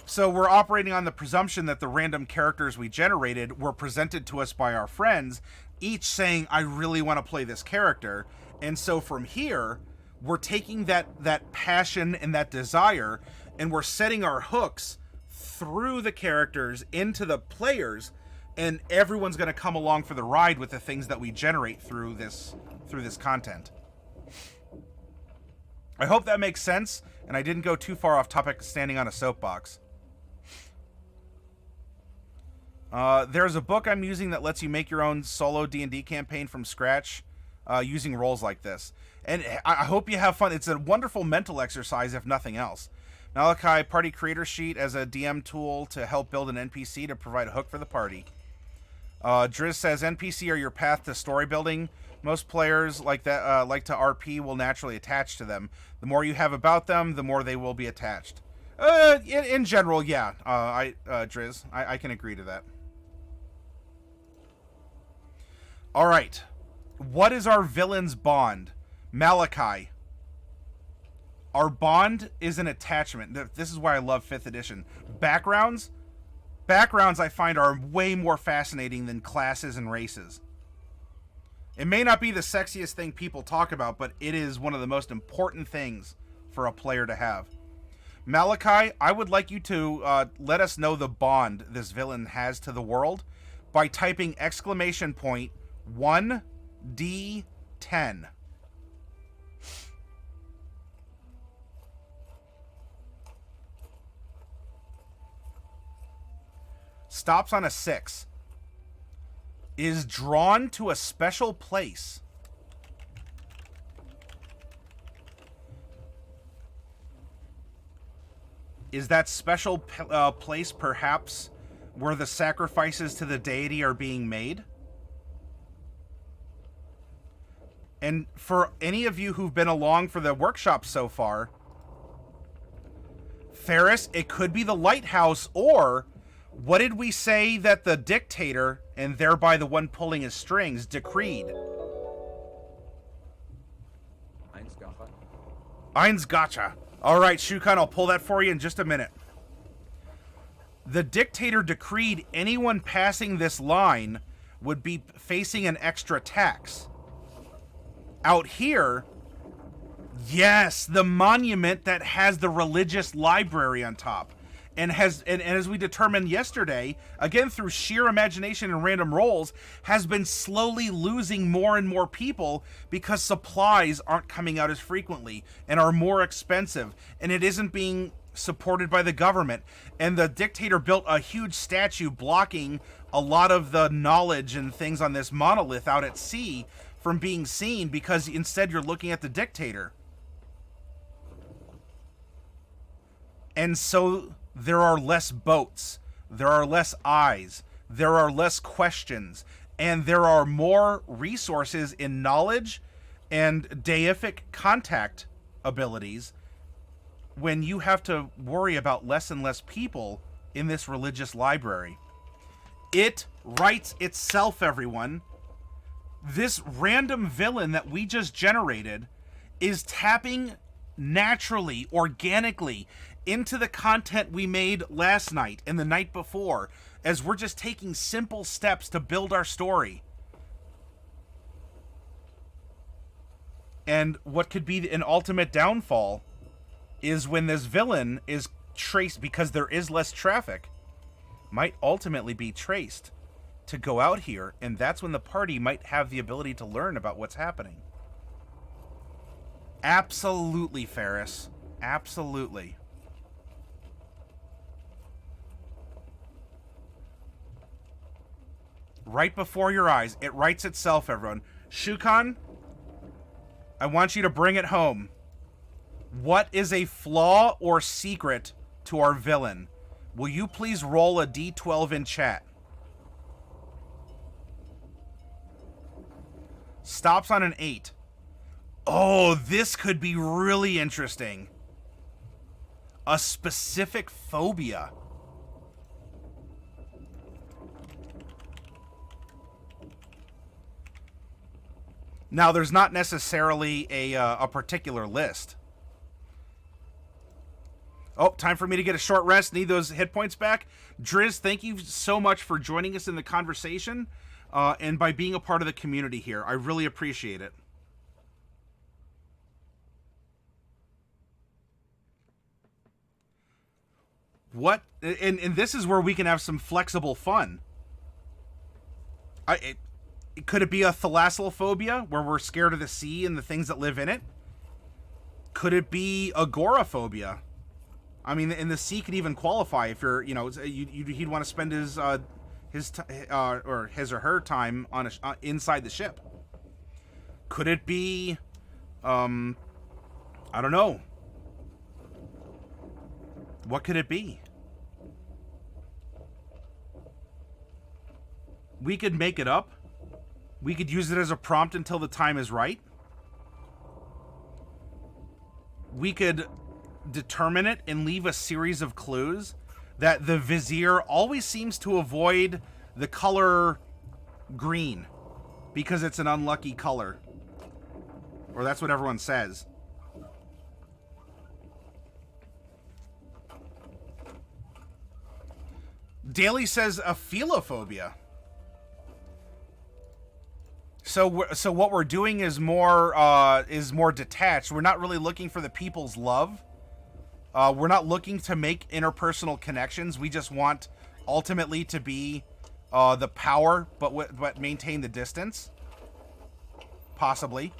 So we're operating on the presumption that the random characters we generated were presented to us by our friends, each saying, I really want to play this character. And so from here, we're taking that passion and that desire, and we're setting our hooks through the characters into the players, and everyone's going to come along for the ride with the things that we generate through this content. I hope that makes sense, and I didn't go too far off topic standing on a soapbox. There's a book I'm using that lets you make your own solo D&D campaign from scratch using roles like this. And I hope you have fun. It's a wonderful mental exercise, if nothing else. Malachi, party creator sheet as a DM tool to help build an NPC to provide a hook for the party. Driz says, NPC are your path to story building. Most players like to RP will naturally attach to them. The more you have about them, the more they will be attached. In general, yeah. Driz, I can agree to that. All right. What is our villain's bond? Malachi. Our bond is an attachment. This is why I love 5th edition. Backgrounds I find are way more fascinating than classes and races. It may not be the sexiest thing people talk about, but it is one of the most important things for a player to have. Malachi, I would like you to let us know the bond this villain has to the world by typing !1D10. Stops on a 6. Is drawn to a special place. Is that special place perhaps where the sacrifices to the deity are being made? And for any of you who've been along for the workshop so far, Ferris, it could be the lighthouse, or what did we say that the dictator, and thereby the one pulling his strings, decreed? Eins Gotcha. All right, Shukan, I'll pull that for you in just a minute. The dictator decreed anyone passing this line would be facing an extra tax. Out here, yes, the monument that has the religious library on top. And as we determined yesterday, again through sheer imagination and random rolls, has been slowly losing more and more people because supplies aren't coming out as frequently and are more expensive, and it isn't being supported by the government. And the dictator built a huge statue blocking a lot of the knowledge and things on this monolith out at sea from being seen, because instead you're looking at the dictator. And so there are less boats, there are less eyes, there are less questions, and there are more resources in knowledge and deific contact abilities when you have to worry about less and less people in this religious library. It writes itself, everyone. This random villain that we just generated is tapping naturally, organically, into the content we made last night and the night before, as we're just taking simple steps to build our story. And what could be an ultimate downfall is when this villain is traced, because there is less traffic, might ultimately be traced to go out here, and that's when the party might have the ability to learn about what's happening. Absolutely, Ferris. Absolutely. Right before your eyes. It writes itself, everyone. Shukan, I want you to bring it home. What is a flaw or secret to our villain? Will you please roll a d12 in chat? Stops on an 8. Oh, this could be really interesting. A specific phobia. Now, there's not necessarily a particular list. Oh, time for me to get a short rest. Need those hit points back. Driz, thank you so much for joining us in the conversation and by being a part of the community here. I really appreciate it. What? And this is where we can have some flexible fun. Could it be a thalassophobia, where we're scared of the sea and the things that live in it? Could it be agoraphobia? I mean, and the sea could even qualify if you're, you know, he'd want to spend his or her time on inside the ship. Could it be, I don't know. What could it be? We could make it up. We could use it as a prompt until the time is right. We could determine it and leave a series of clues that the Vizier always seems to avoid the color green because it's an unlucky color. Or that's what everyone says. Daly says a philophobia. So what we're doing is more detached. We're not really looking for the people's love. We're not looking to make interpersonal connections. We just want ultimately to be the power, but maintain the distance. Possibly.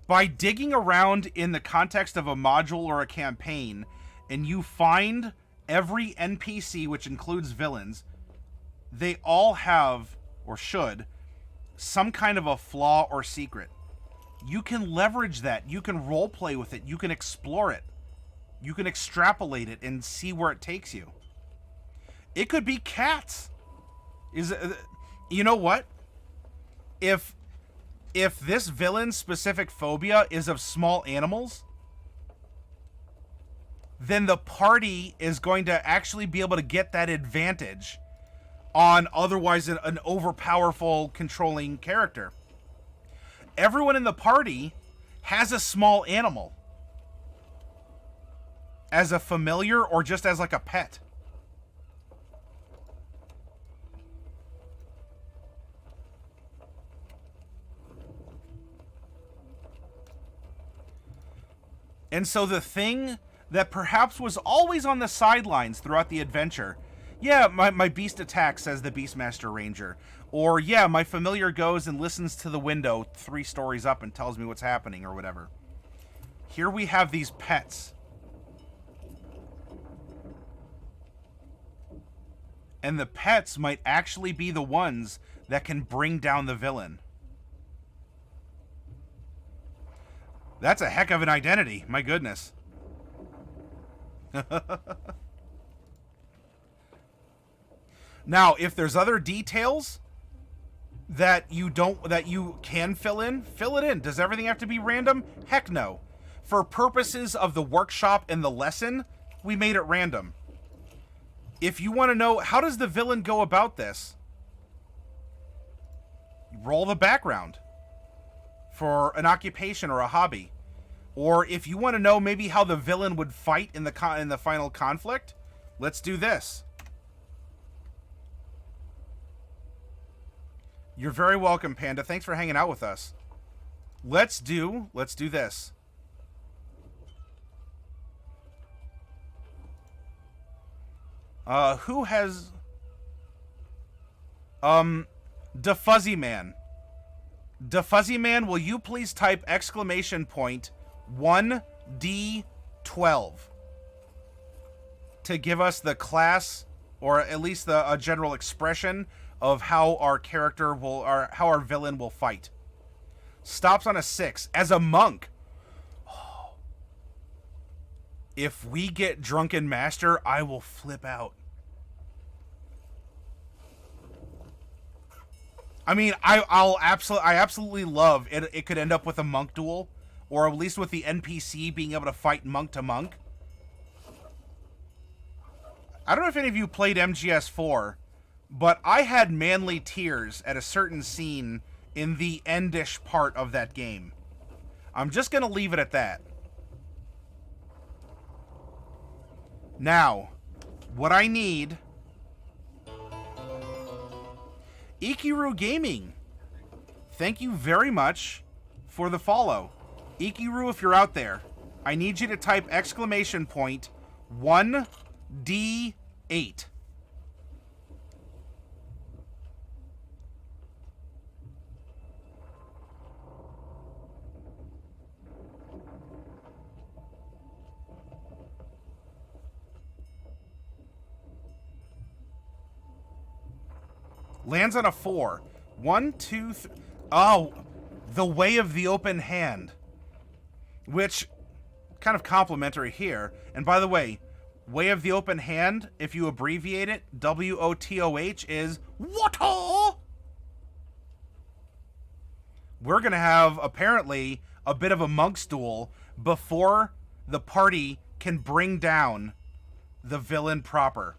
By digging around in the context of a module or a campaign, and you find every NPC, which includes villains, they all have, or should, some kind of a flaw or secret. You can leverage that. You can roleplay with it. You can explore it. You can extrapolate it and see where it takes you. It could be cats. You know what? If this villain's specific phobia is of small animals, then the party is going to actually be able to get that advantage on otherwise an overpowerful controlling character. Everyone in the party has a small animal. as a familiar or just as like a pet? And so the thing that perhaps was always on the sidelines throughout the adventure, yeah, my beast attacks, says the Beastmaster Ranger. Or, yeah, my familiar goes and listens to the window 3 stories up and tells me what's happening or whatever. Here we have these pets. And the pets might actually be the ones that can bring down the villain. That's a heck of an identity. My goodness. Now, if there's other details that you can fill it in. Does everything have to be random? Heck no. For purposes of the workshop and the lesson, we made it random. If you want to know, how does the villain go about this? Roll the background for an occupation or a hobby. Or if you want to know maybe how the villain would fight in the final conflict, let's do this. You're very welcome, Panda. Thanks for hanging out with us. Let's do this. Who has Da Fuzzy Man? Da Fuzzy Man, will you please type exclamation point 1D12 to give us the class, or at least a general expression of how our character will, or how our villain will fight. Stops on a 6 as a monk. Oh. If we get Drunken Master, I will flip out. I mean, I absolutely love it. It could end up with a monk duel, or at least with the NPC being able to fight monk to monk. I don't know if any of you played MGS4, but I had manly tears at a certain scene in the endish part of that game. I'm just going to leave it at that. Now, what I need... Ikiru Gaming, thank you very much for the follow. Ikiru, if you're out there, I need you to type exclamation point 1D8. Lands on a 4. 1, 2, 3. Oh, the Way of the Open Hand. Which, kind of complimentary here. And by the way, Way of the Open Hand, if you abbreviate it, WOTOH, is WOTO! We're going to have, apparently, a bit of a monk's duel before the party can bring down the villain proper.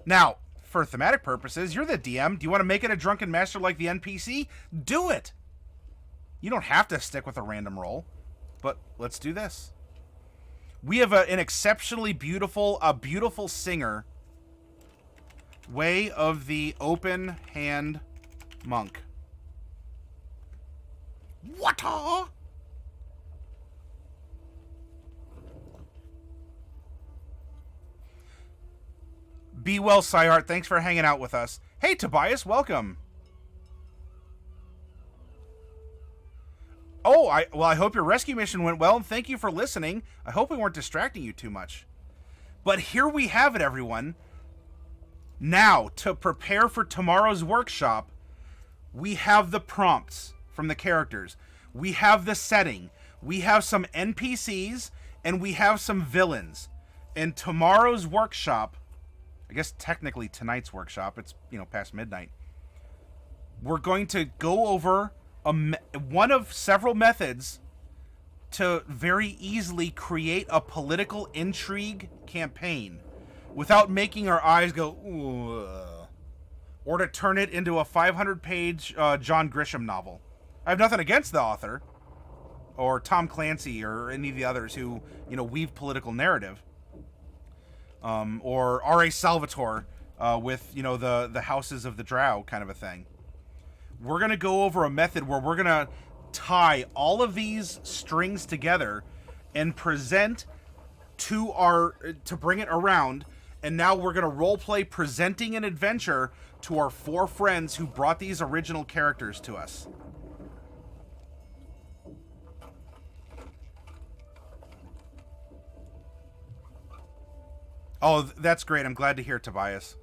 Now, for thematic purposes, you're the DM. Do you want to make it a Drunken Master like the NPC? Do it! You don't have to stick with a random roll, but let's do this. We have an exceptionally beautiful singer. Way of the Open Hand Monk. What? Be well, Syart. Thanks for hanging out with us. Hey, Tobias, welcome. Oh, I hope your rescue mission went well, and thank you for listening. I hope we weren't distracting you too much. But here we have it, everyone. Now, to prepare for tomorrow's workshop, we have the prompts from the characters. We have the setting. We have some NPCs, and we have some villains. In tomorrow's workshop... I guess technically tonight's workshop, it's, past midnight. We're going to go over one of several methods to very easily create a political intrigue campaign without making our eyes go, ugh, or to turn it into a 500-page John Grisham novel. I have nothing against the author. or Tom Clancy or any of the others who, weave political narrative, or R.A. Salvatore with, the Houses of the Drow kind of a thing. We're going to go over a method where we're going to tie all of these strings together and present to bring it around. And now we're going to roleplay presenting an adventure to our 4 friends who brought these original characters to us. Oh, that's great. I'm glad to hear, Tobias.